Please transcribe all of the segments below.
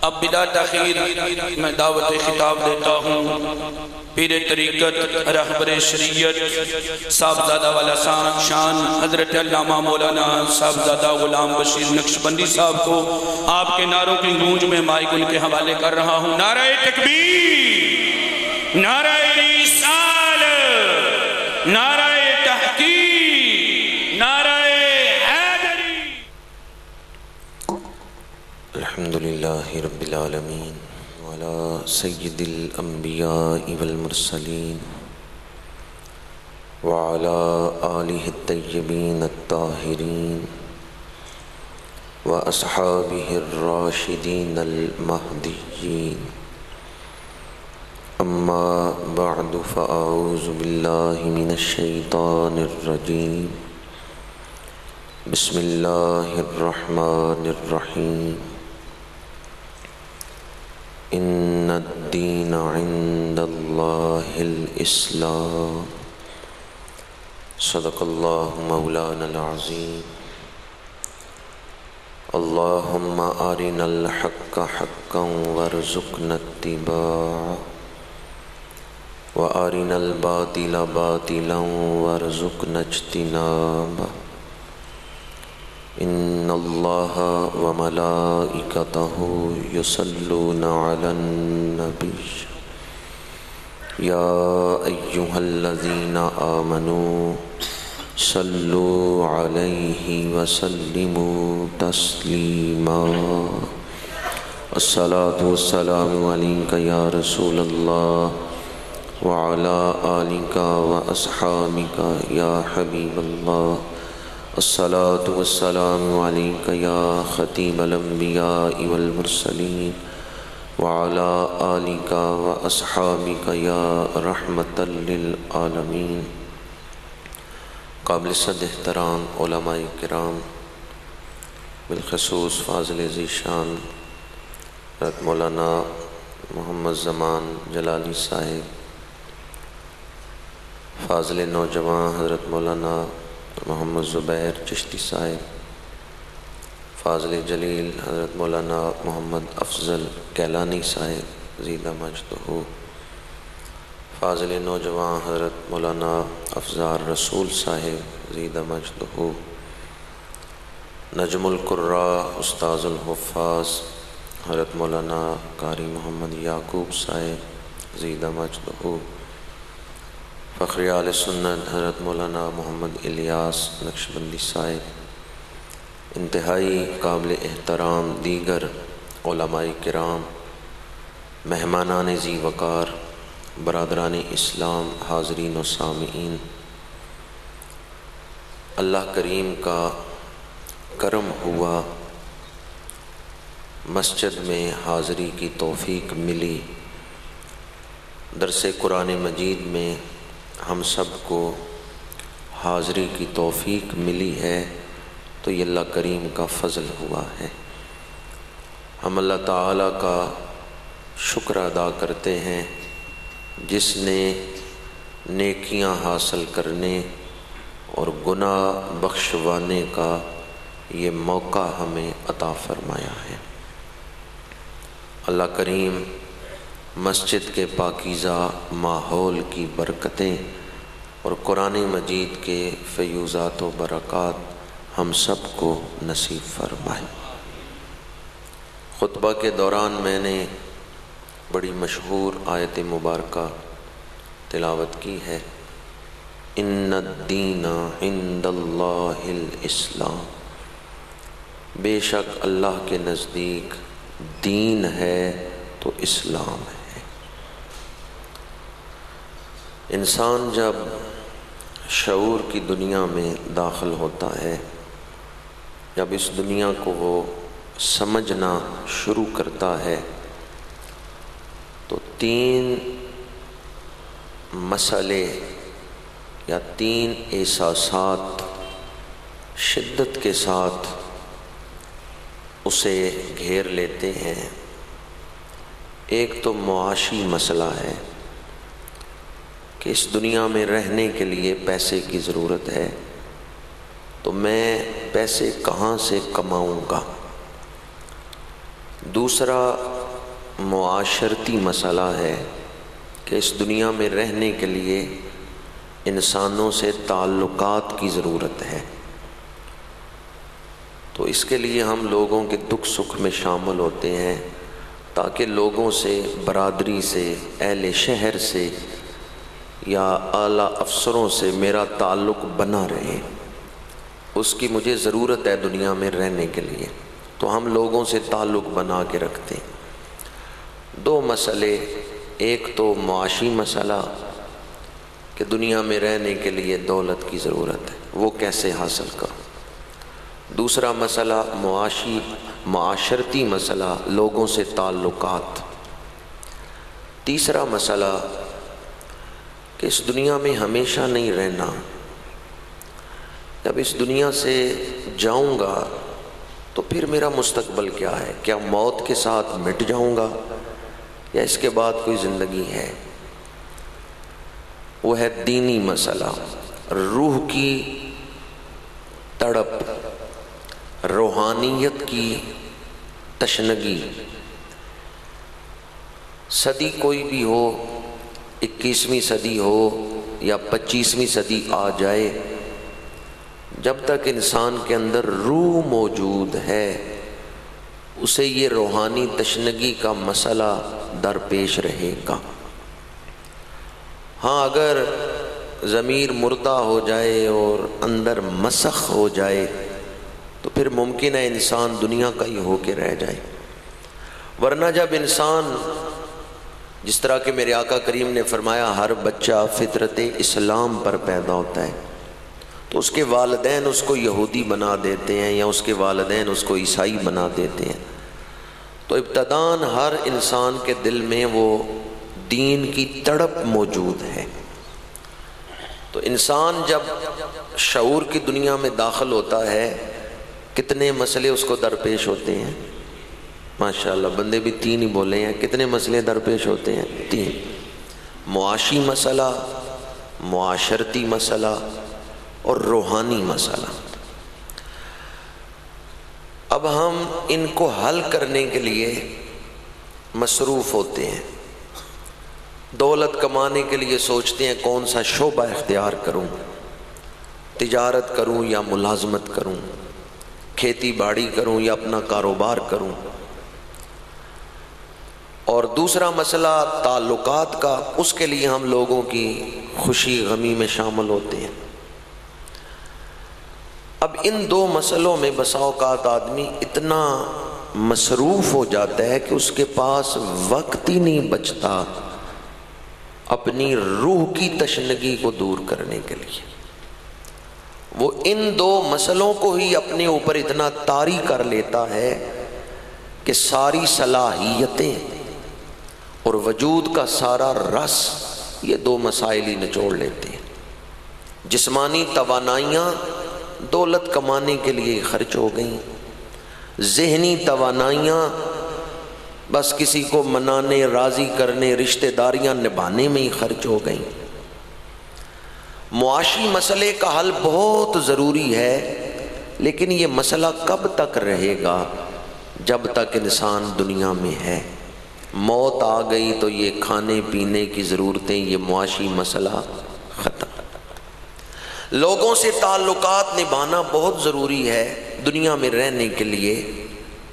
اب بلا تاخیر میں دعوت خطاب دیتا ہوں پیر طریقت رہبر شریعت صاحبزادہ والا شان حضرت علامہ مولانا صاحبزادہ غلام بشیر نقشبندی صاحب کو آپ کے نعروں کی گونج میں مائک ان کے حوالے کر رہا ہوں۔ نعرہ تکبیر، نعرہ رسالت، نعرہ تحقیق، نعرہ حیدری۔ الحمدللہ رب العالمین وعلی سید الانبیاء والمرسلین وعلی آلہ الطیبین الطاہرین واصحابہ الراشدین المہدیین، اما بعد فاعوذ باللہ من الشیطان الرجیم، بسم اللہ الرحمن الرحیم۔ ان الدین عند اللہ الاسلام، صدق اللہ مولانا العظیم۔ اللہم ارنا الحق حقا وارزقنا اتباعہ، وارنا الباطل باطلا وارزقنا اجتنابہ۔ ان اللہ وملائکتہ یصلون علی النبی یا ایہا الذین آمنوا صلوا علیہ وسلموا تسلیما۔ الصلاة والسلام علیک یا رسول اللہ وعلی آلک واصحابک یا حبیب اللہ۔ الصلاة والسلام علیک یا ختیم الانبیاء والمرسلین وعلی آلک واصحابک یا رحمۃ للعالمین۔ قابل صد احترام علماء کرام، بالخصوص فاضل ذیشان حضرت مولانا محمد زمان جلالی صاحب، فاضل نوجوان حضرت مولانا محمد زبیر چشتی صاحب، فاضل جلیل حضرت مولانا محمد افضل کیلانی صاحب زیدہ مجدہ، فاضل نوجوان حضرت مولانا افزار رسول صاحب زیدہ مجدہ، نجم القراء استاذ الحفاظ حضرت مولانا قاری محمد یعقوب صاحب زیدہ مجدہ، فخر آل سنت حضرت مولانا محمد الیاس نقشبندی صاحب، انتہائی قابل احترام دیگر علماء کرام، مہمانان ذی وقار، برادران اسلام، حاضرین و سامعین، اللہ کریم کا کرم ہوا، مسجد میں حاضری کی توفیق ملی، درس قرآن مجید میں ہم سب کو حاضری کی توفیق ملی ہے تو یہ اللہ کریم کا فضل ہوا ہے۔ ہم اللہ تعالیٰ کا شکر ادا کرتے ہیں جس نے نیکیاں حاصل کرنے اور گناہ بخشوانے کا یہ موقع ہمیں عطا فرمایا ہے۔ اللہ کریم مسجد کے پاکیزہ ماحول کی برکتیں اور قرآن مجید کے فیوزات و برکات ہم سب کو نصیب فرمائے۔ خطبہ کے دوران میں نے بڑی مشہور آیت مبارکہ تلاوت کی ہے، ان الدین عند اللہ الاسلام، بے شک اللہ کے نزدیک دین ہے تو اسلام ہے۔ انسان جب شعور کی دنیا میں داخل ہوتا ہے، جب اس دنیا کو وہ سمجھنا شروع کرتا ہے تو تین مسئلے یا تین احساسات شدت کے ساتھ اسے گھیر لیتے ہیں۔ ایک تو معاشی مسئلہ ہے کہ اس دنیا میں رہنے کے لیے پیسے کی ضرورت ہے، تو میں پیسے کہاں سے کماؤں گا؟ دوسرا معاشرتی مسئلہ ہے کہ اس دنیا میں رہنے کے لیے انسانوں سے تعلقات کی ضرورت ہے، تو اس کے لیے ہم لوگوں کے دکھ سکھ میں شامل ہوتے ہیں تاکہ لوگوں سے، برادری سے، اہل شہر سے یا اعلیٰ افسروں سے میرا تعلق بنا رہے، اس کی مجھے ضرورت ہے دنیا میں رہنے کے لیے، تو ہم لوگوں سے تعلق بنا کے رکھتے ہیں۔ دو مسئلے، ایک تو معاشی مسئلہ کہ دنیا میں رہنے کے لیے دولت کی ضرورت ہے، وہ کیسے حاصل کروں۔ دوسرا مسئلہ معاشرتی مسئلہ، لوگوں سے تعلقات۔ تیسرا مسئلہ کہ اس دنیا میں ہمیشہ نہیں رہنا، جب اس دنیا سے جاؤں گا تو پھر میرا مستقبل کیا ہے؟ کیا موت کے ساتھ مٹ جاؤں گا یا اس کے بعد کوئی زندگی ہے؟ وہ ہے دینی مسئلہ، روح کی تڑپ، روحانیت کی تشنگی۔ صدی کوئی بھی ہو، 21ویں صدی ہو یا 25ویں صدی آ جائے، جب تک انسان کے اندر روح موجود ہے اسے یہ روحانی تشنگی کا مسئلہ درپیش رہے گا۔ ہاں، اگر ضمیر مردہ ہو جائے اور اندر مسخ ہو جائے تو پھر ممکن ہے انسان دنیا کا ہی ہو کے رہ جائے، ورنہ جب انسان، جس طرح کہ میرے آقا کریم نے فرمایا ہر بچہ فطرت اسلام پر پیدا ہوتا ہے، تو اس کے والدین اس کو یہودی بنا دیتے ہیں یا اس کے والدین اس کو عیسائی بنا دیتے ہیں، تو ابتداً ہر انسان کے دل میں وہ دین کی تڑپ موجود ہے۔ تو انسان جب شعور کی دنیا میں داخل ہوتا ہے، کتنے مسئلے اس کو درپیش ہوتے ہیں؟ ماشاءاللہ بندے بھی 3 ہی بولے ہیں، کتنے مسئلے درپیش ہوتے ہیں؟ 3۔ معاشی مسئلہ، معاشرتی مسئلہ اور روحانی مسئلہ۔ اب ہم ان کو حل کرنے کے لیے مصروف ہوتے ہیں، دولت کمانے کے لیے سوچتے ہیں کون سا شعبہ اختیار کروں، تجارت کروں یا ملازمت کروں، کھیتی باڑی کروں یا اپنا کاروبار کروں۔ اور دوسرا مسئلہ تعلقات کا، اس کے لیے ہم لوگوں کی خوشی غمی میں شامل ہوتے ہیں۔ اب ان 2 مسئلوں میں بسا اوقات آدمی اتنا مصروف ہو جاتا ہے کہ اس کے پاس وقت ہی نہیں بچتا اپنی روح کی تشنگی کو دور کرنے کے لیے۔ وہ ان 2 مسئلوں کو ہی اپنے اوپر اتنا طاری کر لیتا ہے کہ ساری صلاحیتیں اور وجود کا سارا رس یہ 2 مسائل ہی نچوڑ لیتے ہیں۔ جسمانی توانائیاں دولت کمانے کے لیے خرچ ہو گئیں، ذہنی توانائیاں بس کسی کو منانے، راضی کرنے، رشتہ داریاں نبھانے میں ہی خرچ ہو گئیں۔ معاشی مسئلے کا حل بہت ضروری ہے، لیکن یہ مسئلہ کب تک رہے گا؟ جب تک انسان دنیا میں ہے۔ موت آ گئی تو یہ کھانے پینے کی ضرورتیں، یہ معاشی مسئلہ ختم۔ لوگوں سے تعلقات نبھانا بہت ضروری ہے، دنیا میں رہنے کے لیے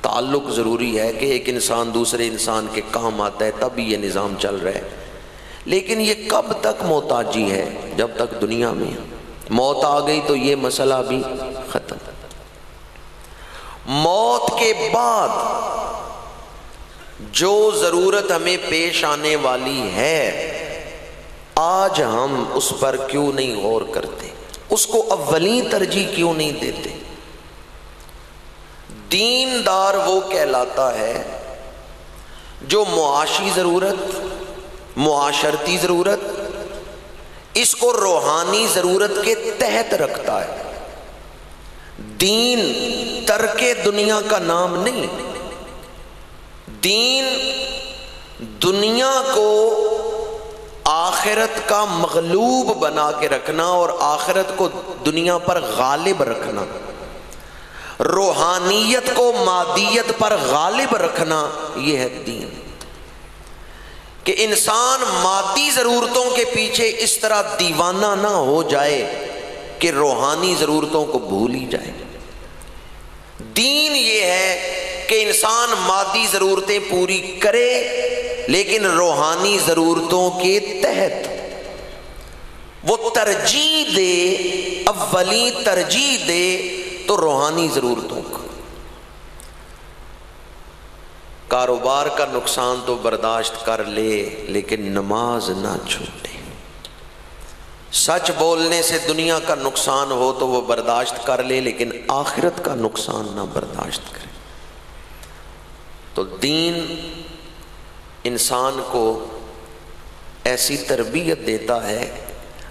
تعلق ضروری ہے کہ ایک انسان دوسرے انسان کے کام آتا ہے، تب یہ نظام چل رہا ہے۔ لیکن یہ کب تک محتاجی ہے؟ جب تک دنیا میں۔ موت آ گئی تو یہ مسئلہ بھی ختم۔ موت کے بعد جو ضرورت ہمیں پیش آنے والی ہے، آج ہم اس پر کیوں نہیں غور کرتے؟ اس کو اولین ترجیح کیوں نہیں دیتے؟ دیندار وہ کہلاتا ہے جو معاشی ضرورت، معاشرتی ضرورت، اس کو روحانی ضرورت کے تحت رکھتا ہے۔ دین ترک دنیا کا نام نہیں، دین دنیا کو آخرت کا مغلوب بنا کے رکھنا اور آخرت کو دنیا پر غالب رکھنا۔ روحانیت کو مادیت پر غالب رکھنا، یہ ہے دین۔ کہ انسان مادی ضرورتوں کے پیچھے اس طرح دیوانہ نہ ہو جائے کہ روحانی ضرورتوں کو بھول ہی جائے۔ دین یہ ہے کہ انسان مادی ضرورتیں پوری کرے لیکن روحانی ضرورتوں کے تحت وہ ترجیح دے، اولی ترجیح دے تو روحانی ضرورتوں کا۔ کاروبار کا نقصان تو برداشت کر لے لیکن نماز نہ چھوٹے۔ سچ بولنے سے دنیا کا نقصان ہو تو وہ برداشت کر لے لیکن آخرت کا نقصان نہ برداشت کرے۔ تو دین انسان کو ایسی تربیت دیتا ہے،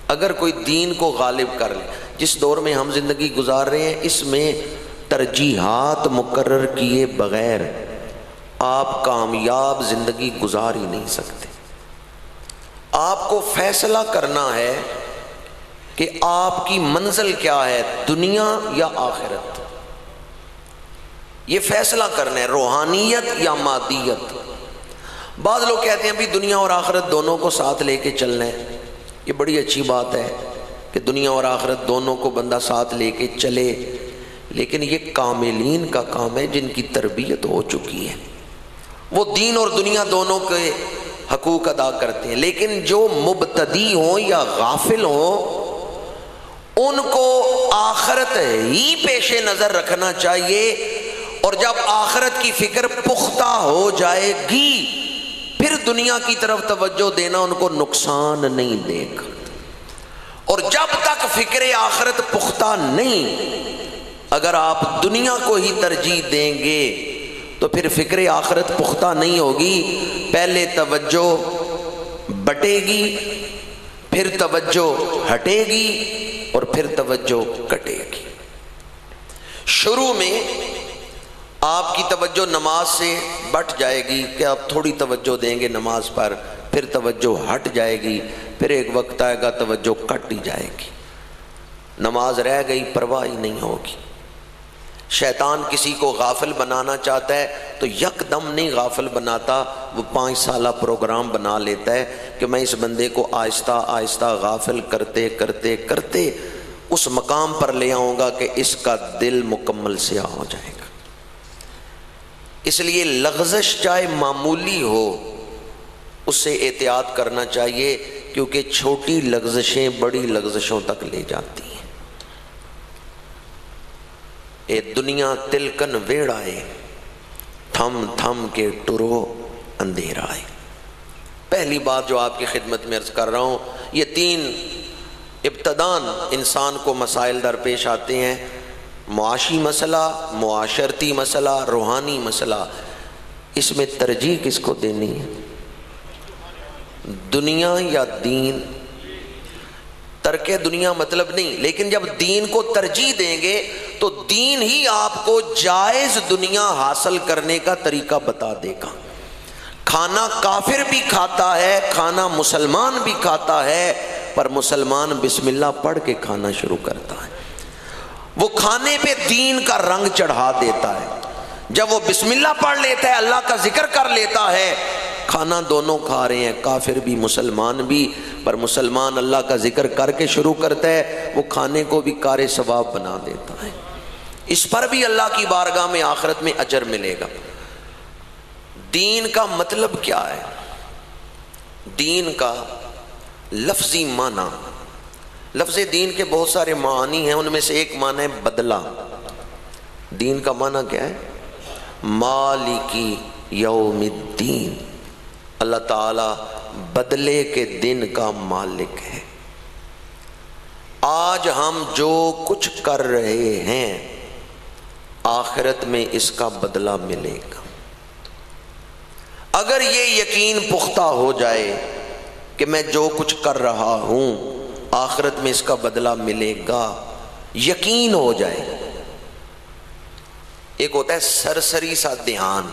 اگر کوئی دین کو غالب کر لے۔ جس دور میں ہم زندگی گزار رہے ہیں اس میں ترجیحات مقرر کیے بغیر آپ کامیاب زندگی گزار ہی نہیں سکتے۔ آپ کو فیصلہ کرنا ہے کہ آپ کی منزل کیا ہے، دنیا یا آخرت۔ یہ فیصلہ کرنا ہے، روحانیت یا مادیت۔ بعض لوگ کہتے ہیں بھی دنیا اور آخرت دونوں کو ساتھ لے کے چلنا ہے۔ یہ بڑی اچھی بات ہے کہ دنیا اور آخرت دونوں کو بندہ ساتھ لے کے چلے، لیکن یہ کاملین کا کام ہے جن کی تربیت ہو چکی ہے، وہ دین اور دنیا دونوں کے حقوق ادا کرتے ہیں۔ لیکن جو مبتدی ہوں یا غافل ہوں ان کو آخرت ہی پیش نظر رکھنا چاہیے، اور جب آخرت کی فکر پختہ ہو جائے گی پھر دنیا کی طرف توجہ دینا ان کو نقصان نہیں دے گا۔ اور جب تک فکر آخرت پختہ نہیں، اگر آپ دنیا کو ہی ترجیح دیں گے تو پھر فکر آخرت پختہ نہیں ہوگی۔ پہلے توجہ بٹے گی، پھر توجہ ہٹے گی، اور پھر توجہ کٹے گی۔ شروع میں آپ کی توجہ نماز سے بٹ جائے گی کہ آپ تھوڑی توجہ دیں گے نماز پر، پھر توجہ ہٹ جائے گی، پھر ایک وقت آئے گا توجہ کٹ ہی جائے گی، نماز رہ گئی، پرواہ ہی نہیں ہوگی۔ شیطان کسی کو غافل بنانا چاہتا ہے تو یک دم نہیں غافل بناتا، وہ 5 سالہ پروگرام بنا لیتا ہے کہ میں اس بندے کو آہستہ آہستہ غافل کرتے کرتے کرتے اس مقام پر لے آؤں گا کہ اس کا دل مکمل سیاہ ہو جائے گا۔ اس لیے لغزش چاہے معمولی ہو اس سے احتیاط کرنا چاہیے، کیونکہ چھوٹی لغزشیں بڑی لغزشوں تک لے جاتی ہیں۔ اے دنیا تلکن ویڑائے، تھم تھم کے ٹرو اندھیرائے۔ پہلی بات جو آپ کی خدمت میں عرض کر رہا ہوں، یہ 3 ابتدان انسان کو مسائل درپیش آتے ہیں: معاشی مسئلہ، معاشرتی مسئلہ، روحانی مسئلہ۔ اس میں ترجیح کس کو دینی ہے، دنیا یا دین؟ ترک دنیا مطلب نہیں، لیکن جب دین کو ترجیح دیں گے تو دین ہی آپ کو جائز دنیا حاصل کرنے کا طریقہ بتا دے گا۔ کھانا کافر بھی کھاتا ہے، کھانا مسلمان بھی کھاتا ہے، پر مسلمان بسم اللہ پڑھ کے کھانا شروع کرتا ہے۔ وہ کھانے پہ دین کا رنگ چڑھا دیتا ہے۔ جب وہ بسم اللہ پڑھ لیتا ہے، اللہ کا ذکر کر لیتا ہے، کھانا دونوں کھا رہے ہیں، کافر بھی مسلمان بھی، پر مسلمان اللہ کا ذکر کر کے شروع کرتا ہے، وہ کھانے کو بھی کار ثواب بنا دیتا ہے۔ اس پر بھی اللہ کی بارگاہ میں آخرت میں اجر ملے گا۔ دین کا مطلب کیا ہے؟ دین کا لفظی معنی، لفظ دین کے بہت سارے معنی ہیں، ان میں سے ایک معنی ہے بدلہ۔ دین کا معنی کیا ہے؟ مالکی یوم الدین، اللہ تعالی بدلے کے دن کا مالک ہے۔ آج ہم جو کچھ کر رہے ہیں آخرت میں اس کا بدلہ ملے گا۔ اگر یہ یقین پختہ ہو جائے کہ میں جو کچھ کر رہا ہوں آخرت میں اس کا بدلہ ملے گا، یقین ہو جائے۔ ایک ہوتا ہے سرسری سا دھیان،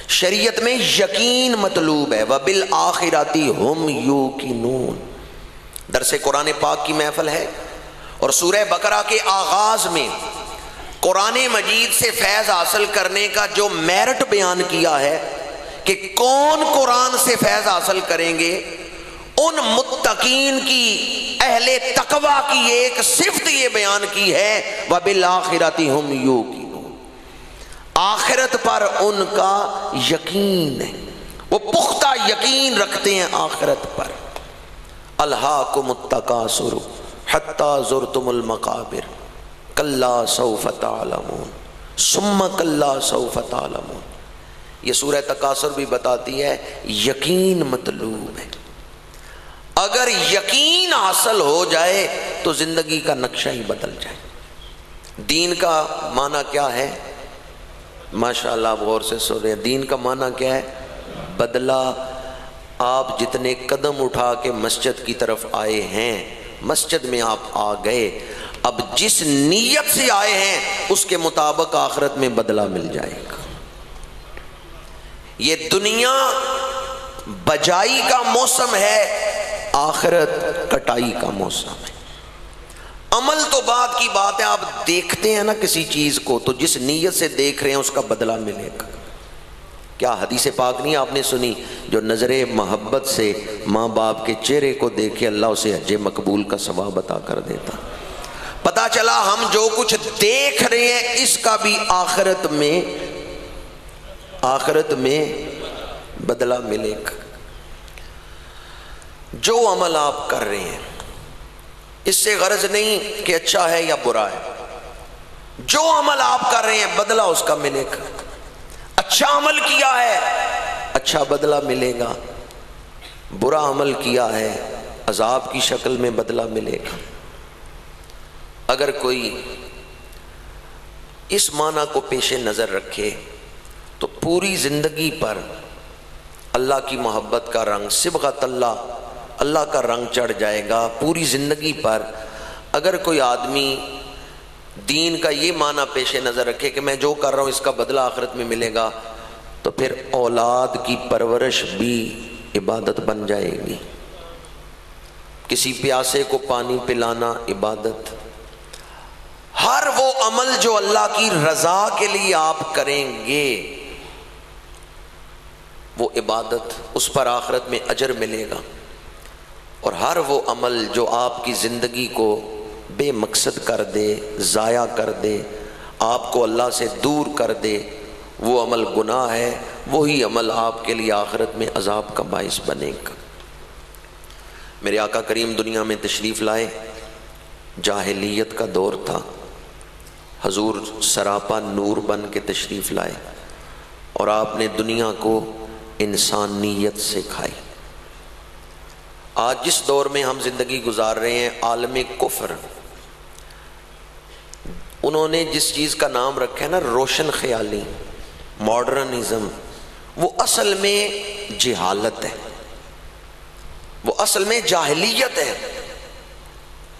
شریعت میں یقین مطلوب ہے۔ وَبِالْآخِرَةِ هُمْ يُوقِنُونَ۔ درس قرآن پاک کی محفل ہے، اور سورہ بقرہ کے آغاز میں قرآن مجید سے فیض حاصل کرنے کا جو میرٹ بیان کیا ہے کہ کون قرآن سے فیض حاصل کریں گے، ان متقین کی، اہل تقوی کی ایک صفت یہ بیان کی ہے وَبِالْآخِرَةِ هُمْ يُوقِنُونَ، آخرت پر ان کا یقین ہے، وہ پختہ یقین رکھتے ہیں آخرت پر۔ أَلْهَاكُمُ التَّكَاثُرُ حَتَّى زُرْتُمُ الْمَقَابِرَ كَلَّا سَوْفَ تَعْلَمُونَ ثُمَّ كَلَّا سَوْفَ تَعْلَمُونَ۔ یہ سورہ تکاثر بھی بتاتی ہے یقین مطلوب ہے۔ اگر یقین حاصل ہو جائے تو زندگی کا نقشہ ہی بدل جائے۔ دین کا معنی کیا ہے؟ ماشاءاللہ آپ غور سے سن رہے ہیں، دین کا معنی کیا ہے؟ بدلہ۔ آپ جتنے قدم اٹھا کے مسجد کی طرف آئے ہیں، مسجد میں آپ آ گئے، اب جس نیت سے آئے ہیں اس کے مطابق آخرت میں بدلہ مل جائے گا۔ یہ دنیا بجائی کا موسم ہے، آخرت کٹائی کا موسم ہے۔ عمل تو بعد کی بات ہے، آپ دیکھتے ہیں نا کسی چیز کو تو جس نیت سے دیکھ رہے ہیں اس کا بدلہ ملے گا۔ کیا حدیث پاک نہیں آپ نے سنی؟ جو نظر محبت سے ماں باپ کے چہرے کو دیکھے اللہ اسے حج مقبول کا ثواب عطا کر دیتا۔ پتا چلا ہم جو کچھ دیکھ رہے ہیں اس کا بھی آخرت میں بدلہ ملے گا۔ جو عمل آپ کر رہے ہیں اس سے غرض نہیں کہ اچھا ہے یا برا ہے، جو عمل آپ کر رہے ہیں بدلہ اس کا ملے گا۔ اچھا عمل کیا ہے اچھا بدلہ ملے گا، برا عمل کیا ہے عذاب کی شکل میں بدلہ ملے گا۔ اگر کوئی اس معنی کو پیش نظر رکھے تو پوری زندگی پر اللہ کی محبت کا رنگ، صبغت اللہ کا رنگ چڑھ جائے گا پوری زندگی پر۔ اگر کوئی آدمی دین کا یہ معنی پیش نظر رکھے کہ میں جو کر رہا ہوں اس کا بدلہ آخرت میں ملے گا، تو پھر اولاد کی پرورش بھی عبادت بن جائے گی۔ کسی پیاسے کو پانی پلانا عبادت، ہر وہ عمل جو اللہ کی رضا کے لیے آپ کریں گے وہ عبادت، اس پر آخرت میں اجر ملے گا۔ اور ہر وہ عمل جو آپ کی زندگی کو بے مقصد کر دے، ضائع کر دے، آپ کو اللہ سے دور کر دے، وہ عمل گناہ ہے، وہی عمل آپ کے لیے آخرت میں عذاب کا باعث بنے گا۔ میرے آقا کریم دنیا میں تشریف لائے، جاہلیت کا دور تھا، حضور سراپا نور بن کے تشریف لائے اور آپ نے دنیا کو انسانیت سکھائی۔ آج جس دور میں ہم زندگی گزار رہے ہیں، عالم کفر، انہوں نے جس چیز کا نام رکھا ہے نا روشن خیالی، ماڈرنزم، وہ اصل میں جہالت ہے، وہ اصل میں جاہلیت ہے۔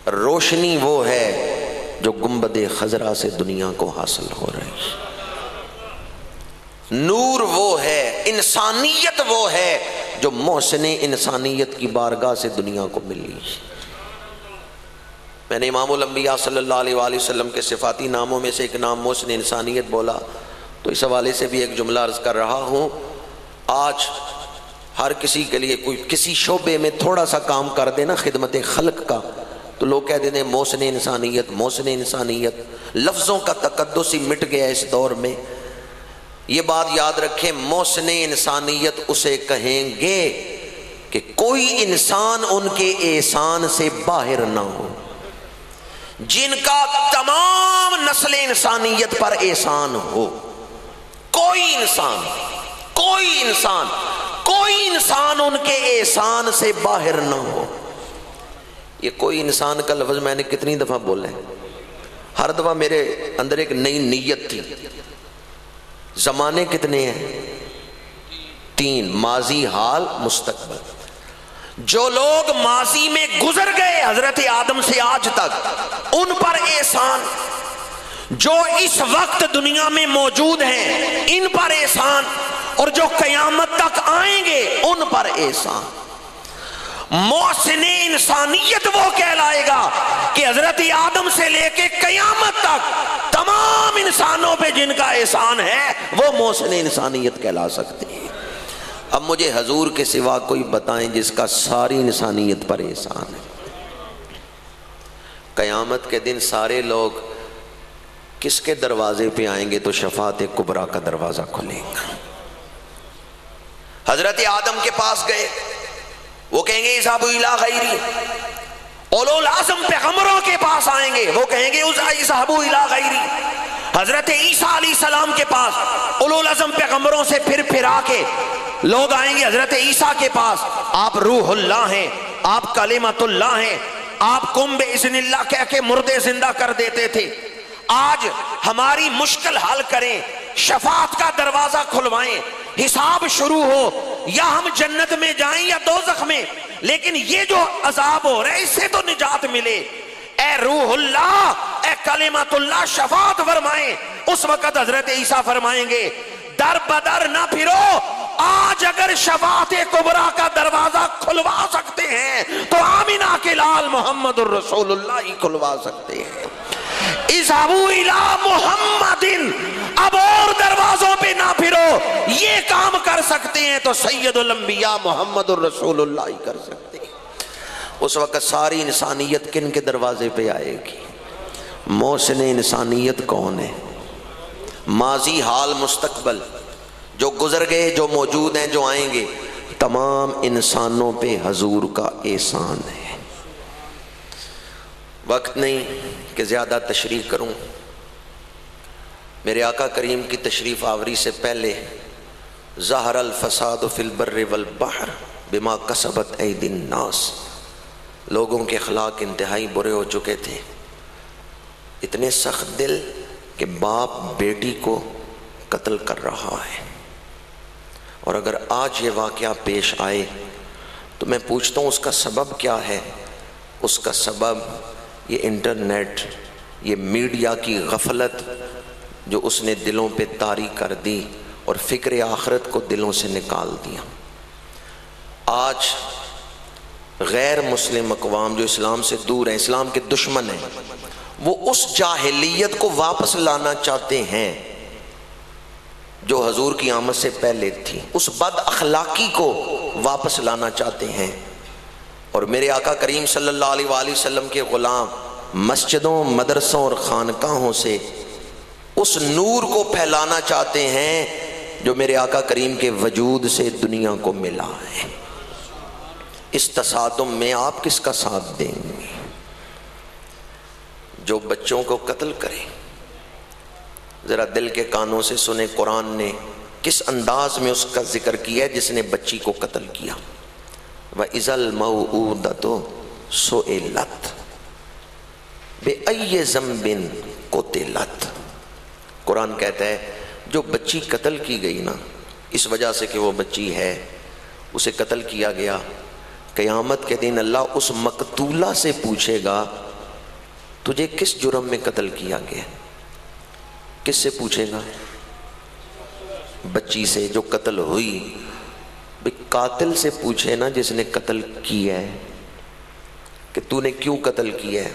روشنی وہ ہے جو گنبد خضرا سے دنیا کو حاصل ہو رہی ہے، نور وہ ہے، انسانیت وہ ہے جو محسن انسانیت کی بارگاہ سے دنیا کو ملی۔ میں نے امام الانبیاء صلی اللہ علیہ وآلہ وسلم کے صفاتی ناموں میں سے ایک نام محسن انسانیت بولا، تو اس حوالے سے بھی ایک جملہ عرض کر رہا ہوں۔ آج ہر کسی کے لیے کوئی کسی شعبے میں تھوڑا سا کام کر دے نا خدمت خلق کا، تو لوگ کہہ دیتے ہیں محسن انسانیت، محسن انسانیت۔ لفظوں کا تقدس ہی مٹ گیا اس دور میں۔ یہ بات یاد رکھیں، محسن انسانیت اسے کہیں گے کہ کوئی انسان ان کے احسان سے باہر نہ ہو، جن کا تمام نسل انسانیت پر احسان ہو۔ کوئی انسان ان کے احسان سے باہر نہ ہو۔ یہ کوئی انسان کا لفظ میں نے کتنی دفعہ بولا ہے، ہر دفعہ میرے اندر ایک نئی نیت تھی۔ زمانے کتنے ہیں؟ 3، ماضی، حال، مستقبل۔ جو لوگ ماضی میں گزر گئے حضرت آدم سے آج تک، ان پر احسان، جو اس وقت دنیا میں موجود ہیں ان پر احسان، اور جو قیامت تک آئیں گے ان پر احسان۔ محسن انسانیت وہ کہلائے گا کہ حضرت آدم سے لے کے قیامت تک تمام انسانوں پہ جن کا احسان ہے وہ محسن انسانیت کہلا سکتے ہیں۔ اب مجھے حضور کے سوا کوئی بتائیں جس کا ساری انسانیت پر احسان ہے۔ قیامت کے دن سارے لوگ کس کے دروازے پہ آئیں گے؟ تو شفاعت کبریٰ کا دروازہ کھلے گا۔ حضرت آدم کے پاس گئے، وہ کہیں گے اذهبوا الی غیری۔ اولو العزم پیغمبروں کے پاس آئیں گے، وہ کہیں گے اذهبوا الی غیری۔ حضرت عیسیٰ علیہ السلام کے پاس اولو العزم پیغمبروں سے پھر آ کے لوگ آئیں گے حضرت عیسیٰ کے پاس، آپ روح اللہ ہیں، آپ کلمۃ اللہ ہیں، آپ کم باذن اللہ کہہ کے مردے زندہ کر دیتے تھے، آج ہماری مشکل حل کریں، شفاعت کا دروازہ کھلوائیں، حساب شروع ہو، یا ہم جنت میں جائیں یا دوزخ میں، لیکن یہ جو عذاب ہو رہا ہے اس سے تو نجات ملے۔ اے روح اللہ، اے کلمۃ اللہ شفاعت فرمائیں۔ اس وقت حضرت عیسیٰ فرمائیں گے در بدر نہ پھرو، آج اگر شفاعت کبریٰ کا دروازہ کھلوا سکتے ہیں تو آمینہ کے لال محمد الرسول اللہ ہی کھلوا سکتے ہیں۔ اذهبوا الی محمد، اب اور دروازوں پہ نہ پھرو، یہ کام کر سکتے ہیں تو سید الانبیاء محمد الرسول اللہ ہی کر سکتے ہیں۔ اس وقت ساری انسانیت کن کے دروازے پہ آئے گی؟ محسن انسانیت کون ہے؟ ماضی حال مستقبل، جو گزر گئے، جو موجود ہیں، جو آئیں گے، تمام انسانوں پہ حضور کا احسان ہے۔ وقت نہیں کہ زیادہ تشریح کروں، میرے آقا کریم کی تشریف آوری سے پہلے ظہر الفساد فی البر والبحر بما کسبت ایدی الناس، لوگوں کے اخلاق انتہائی برے ہو چکے تھے، اتنے سخت دل کہ باپ بیٹی کو قتل کر رہا ہے۔ اور اگر آج یہ واقعہ پیش آئے تو میں پوچھتا ہوں اس کا سبب کیا ہے؟ اس کا سبب یہ انٹرنیٹ، یہ میڈیا کی غفلت جو اس نے دلوں پہ طاری کر دی اور فکر آخرت کو دلوں سے نکال دیا۔ آج غیر مسلم اقوام جو اسلام سے دور ہیں، اسلام کے دشمن ہیں، وہ اس جاہلیت کو واپس لانا چاہتے ہیں جو حضور کی آمد سے پہلے تھی، اس بد اخلاقی کو واپس لانا چاہتے ہیں۔ اور میرے آقا کریم صلی اللہ علیہ وآلہ وسلم کے غلام مسجدوں، مدرسوں اور خانقاہوں سے اس نور کو پھیلانا چاہتے ہیں جو میرے آقا کریم کے وجود سے دنیا کو ملا ہے۔ اس تصادم میں آپ کس کا ساتھ دیں گے؟ جو بچوں کو قتل کرے، ذرا دل کے کانوں سے سنیں قرآن نے کس انداز میں اس کا ذکر کیا ہے جس نے بچی کو قتل کیا۔ وَإِذَا الْمَوْءُودَةُ سُئِلَتْ بِأَيِّ ذَنبٍ قُتِلَتْ۔ قرآن کہتا ہے جو بچی قتل کی گئی نا، اس وجہ سے کہ وہ بچی ہے، اسے قتل کیا گیا، قیامت کے دن اللہ اس مقتولہ سے پوچھے گا تجھے کس جرم میں قتل کیا گیا؟ کس سے پوچھے گا؟ بچی سے جو قتل ہوئی۔ قاتل سے پوچھے نا جس نے قتل کیا ہے کہ تو نے کیوں قتل کیا ہے۔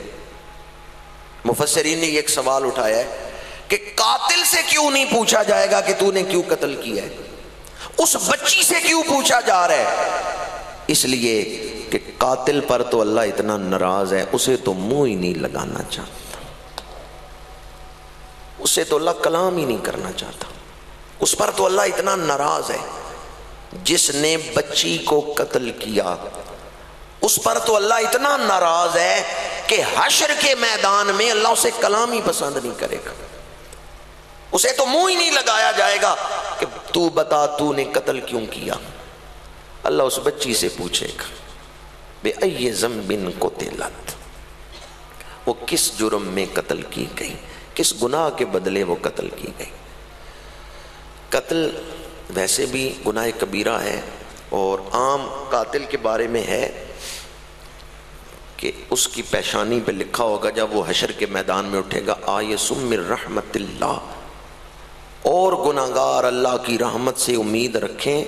مفسرین نے یہ ایک سوال اٹھایا ہے کہ قاتل سے کیوں نہیں پوچھا جائے گا کہ تو نے کیوں قتل کیا ہے، اس بچی سے کیوں پوچھا جا رہا ہے؟ اس لیے کہ قاتل پر تو اللہ اتنا ناراض ہے، اسے تو منہ ہی نہیں لگانا چاہتا، اسے تو اللہ کلام ہی نہیں کرنا چاہتا، اس پر تو اللہ اتنا ناراض ہے۔ جس نے بچی کو قتل کیا اس پر تو اللہ اتنا ناراض ہے کہ حشر کے میدان میں اللہ اسے کلام ہی پسند نہیں کرے گا، اسے تو منہ ہی نہیں لگایا جائے گا کہ تو بتا تو نے قتل کیوں کیا۔ اللہ اس بچی سے پوچھے گا بِأَيِّ ذَنبٍ قُتِلَتْ، وہ کس جرم میں قتل کی گئی، کس گناہ کے بدلے وہ قتل کی گئی۔ قتل ویسے بھی گناہ کبیرہ ہے، اور عام قاتل کے بارے میں ہے کہ اس کی پیشانی پہ لکھا ہوگا جب وہ حشر کے میدان میں اٹھے گا آیس من رحمت اللہ، اور گناہگار اللہ کی رحمت سے امید رکھیں،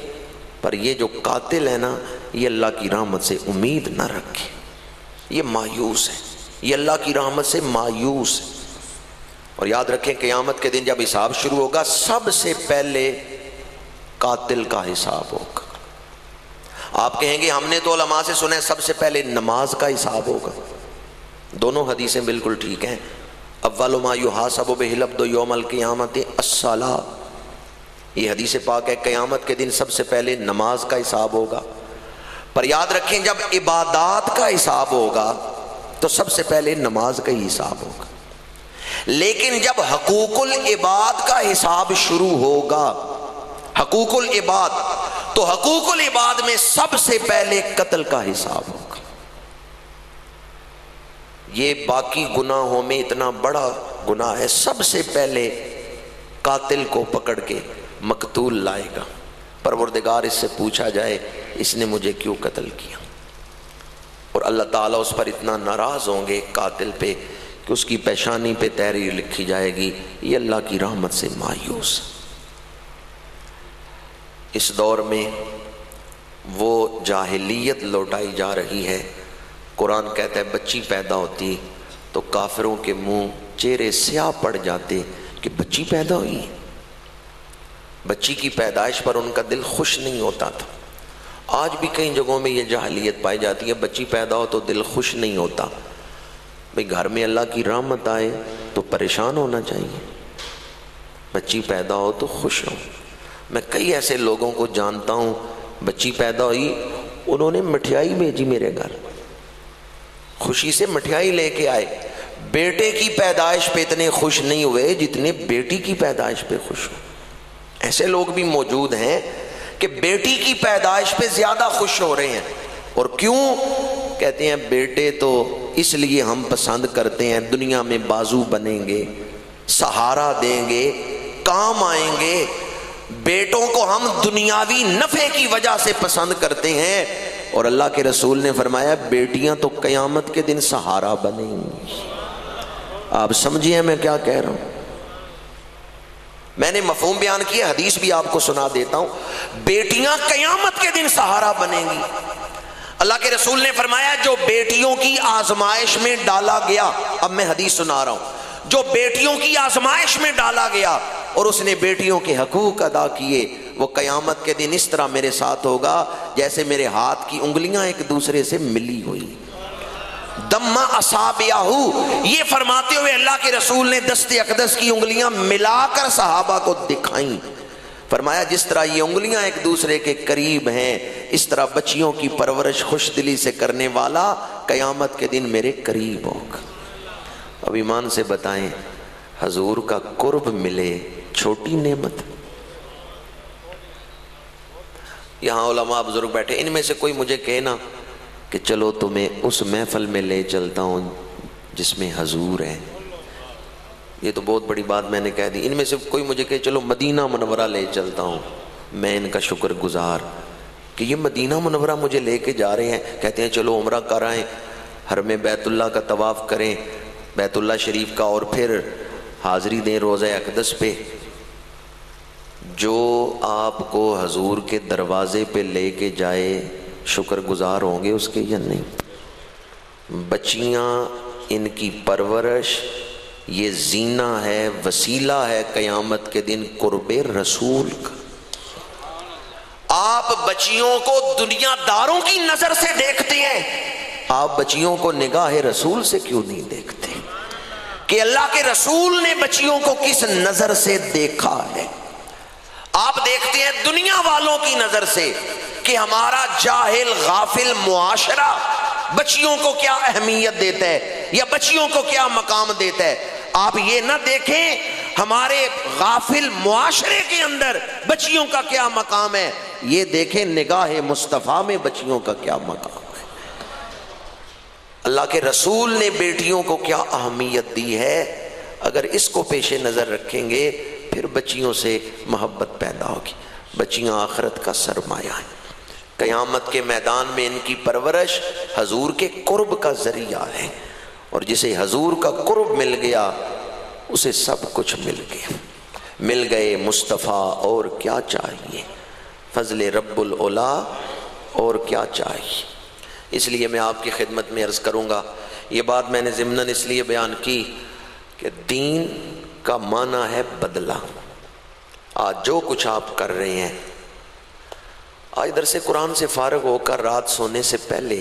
پر یہ جو قاتل ہے نا یہ اللہ کی رحمت سے امید نہ رکھے، یہ مایوس ہے، یہ اللہ کی رحمت سے مایوس ہے۔ اور یاد رکھیں قیامت کے دن جب حساب شروع ہوگا سب سے پہلے قاتل کا حساب ہوگا۔ آپ کہیں گے ہم نے تو علماء سے سنا ہے سب سے پہلے نماز کا حساب ہوگا، دونوں حدیثیں بالکل ٹھیک ہیں۔ اول ما یحاسب بہ العبد یوم القیامت الصلاۃ، یہ حدیث پاک ہے، قیامت کے دن سب سے پہلے نماز کا حساب ہوگا۔ پر یاد رکھیں جب عبادات کا حساب ہوگا تو سب سے پہلے نماز کا ہی حساب ہوگا، لیکن جب حقوق العباد کا حساب شروع ہوگا، حقوق العباد، تو حقوق العباد میں سب سے پہلے قتل کا حساب ہوگا۔ یہ باقی گناہوں میں اتنا بڑا گناہ ہے، سب سے پہلے قاتل کو پکڑ کے مقتول لائے گا، پروردگار اس سے پوچھا جائے اس نے مجھے کیوں قتل کیا، اور اللہ تعالیٰ اس پر اتنا ناراض ہوں گے قاتل پہ کہ اس کی پیشانی پہ تحریر لکھی جائے گی یہ اللہ کی رحمت سے مایوس۔ اس دور میں وہ جاہلیت لوٹائی جا رہی ہے۔ قرآن کہتا ہے بچی پیدا ہوتی تو کافروں کے منہ چہرے سیاہ پڑ جاتے کہ بچی پیدا ہوئی، بچی کی پیدائش پر ان کا دل خوش نہیں ہوتا تھا۔ آج بھی کئی جگہوں میں یہ جاہلیت پائی جاتی ہے، بچی پیدا ہو تو دل خوش نہیں ہوتا۔ بھئی گھر میں اللہ کی رحمت آئے تو پریشان ہونا چاہیے، بچی پیدا ہو تو خوش ہو۔ میں کئی ایسے لوگوں کو جانتا ہوں بچی پیدا ہوئی انہوں نے مٹھائی بھیجی میرے گھر، خوشی سے مٹھائی لے کے آئے، بیٹے کی پیدائش پہ اتنے خوش نہیں ہوئے جتنے بیٹی کی پیدائش پہ خوش ہو۔ ایسے لوگ بھی موجود ہیں کہ بیٹی کی پیدائش پہ زیادہ خوش ہو رہے ہیں، اور کیوں؟ کہتے ہیں بیٹے تو اس لیے ہم پسند کرتے ہیں، دنیا میں بازو بنیں گے، سہارا دیں گے، کام آئیں گے، بیٹوں کو ہم دنیاوی نفع کی وجہ سے پسند کرتے ہیں، اور اللہ کے رسول نے فرمایا بیٹیاں تو قیامت کے دن سہارا بنیں گی۔ آپ سمجھیے میں کیا کہہ رہا ہوں؟ میں نے مفہوم بیان کیا، حدیث بھی آپ کو سنا دیتا ہوں، بیٹیاں قیامت کے دن سہارا بنیں گی۔ اللہ کے رسول نے فرمایا جو بیٹیوں کی آزمائش میں ڈالا گیا، اب میں حدیث سنا رہا ہوں، جو بیٹیوں کی آزمائش میں ڈالا گیا اور اس نے بیٹیوں کے حقوق ادا کیے، وہ قیامت کے دن اس طرح میرے ساتھ ہوگا جیسے میرے ہاتھ کی انگلیاں ایک دوسرے سے ملی ہوئی۔ دم اصابعہ، یہ فرماتے ہوئے اللہ کے رسول نے دست اقدس کی انگلیاں ملا کر صحابہ کو دکھائیں، فرمایا جس طرح یہ انگلیاں ایک دوسرے کے قریب ہیں اس طرح بچیوں کی پرورش خوش دلی سے کرنے والا قیامت کے دن میرے قریب ہوگا۔ اب ایمان سے بتائیں حضور کا قرب ملے چھوٹی نعمت؟ یہاں علماء بزرگ بیٹھے، ان میں سے کوئی مجھے کہنا کہ چلو تمہیں اس محفل میں لے چلتا ہوں جس میں حضور ہے، یہ تو بہت بڑی بات میں نے کہہ دی۔ ان میں سے کوئی مجھے کہے چلو مدینہ منورہ لے چلتا ہوں، میں ان کا شکر گزار کہ یہ مدینہ منورہ مجھے لے کے جا رہے ہیں، کہتے ہیں چلو عمرہ کرائیں، حرم بیت اللہ کا طواف کریں، بیت اللہ شریف کا، اور پھر حاضری دیں روضہ اقدس پہ۔ جو آپ کو حضور کے دروازے پہ لے کے جائے شکر گزار ہوں گے اس کے یا نہیں؟ بچیاں، ان کی پرورش یہ زینہ ہے، وسیلہ ہے قیامت کے دن قرب رسول کا۔ آپ بچیوں کو دنیا داروں کی نظر سے دیکھتے ہیں، آپ بچیوں کو نگاہ رسول سے کیوں نہیں دیکھتے کہ اللہ کے رسول نے بچیوں کو کس نظر سے دیکھا ہے؟ آپ دیکھتے ہیں دنیا والوں کی نظر سے کہ ہمارا جاہل غافل معاشرہ بچیوں کو کیا اہمیت دیتا ہے یا بچیوں کو کیا مقام دیتا ہے۔ آپ یہ نہ دیکھیں ہمارے غافل معاشرے کے اندر بچیوں کا کیا مقام ہے، یہ دیکھیں نگاہ مصطفیٰ میں بچیوں کا کیا مقام ہے۔ اللہ کے رسول نے بیٹیوں کو کیا اہمیت دی ہے، اگر اس کو پیش نظر رکھیں گے پھر بچیوں سے محبت پیدا ہوگی۔ بچیاں آخرت کا سرمایہ ہیں، قیامت کے میدان میں ان کی پرورش حضور کے قرب کا ذریعہ ہے، اور جسے حضور کا قرب مل گیا اسے سب کچھ مل گیا، مل گئے مصطفیٰ، اور کیا چاہیے؟ فضل رب العلا اور کیا چاہیے؟ اس لیے میں آپ کی خدمت میں عرض کروں گا، یہ بات میں نے ضمناً اس لیے بیان کی کہ دین کا معنی ہے بدلہ۔ آج جو کچھ آپ کر رہے ہیں، آج درس قرآن سے فارغ ہو کر رات سونے سے پہلے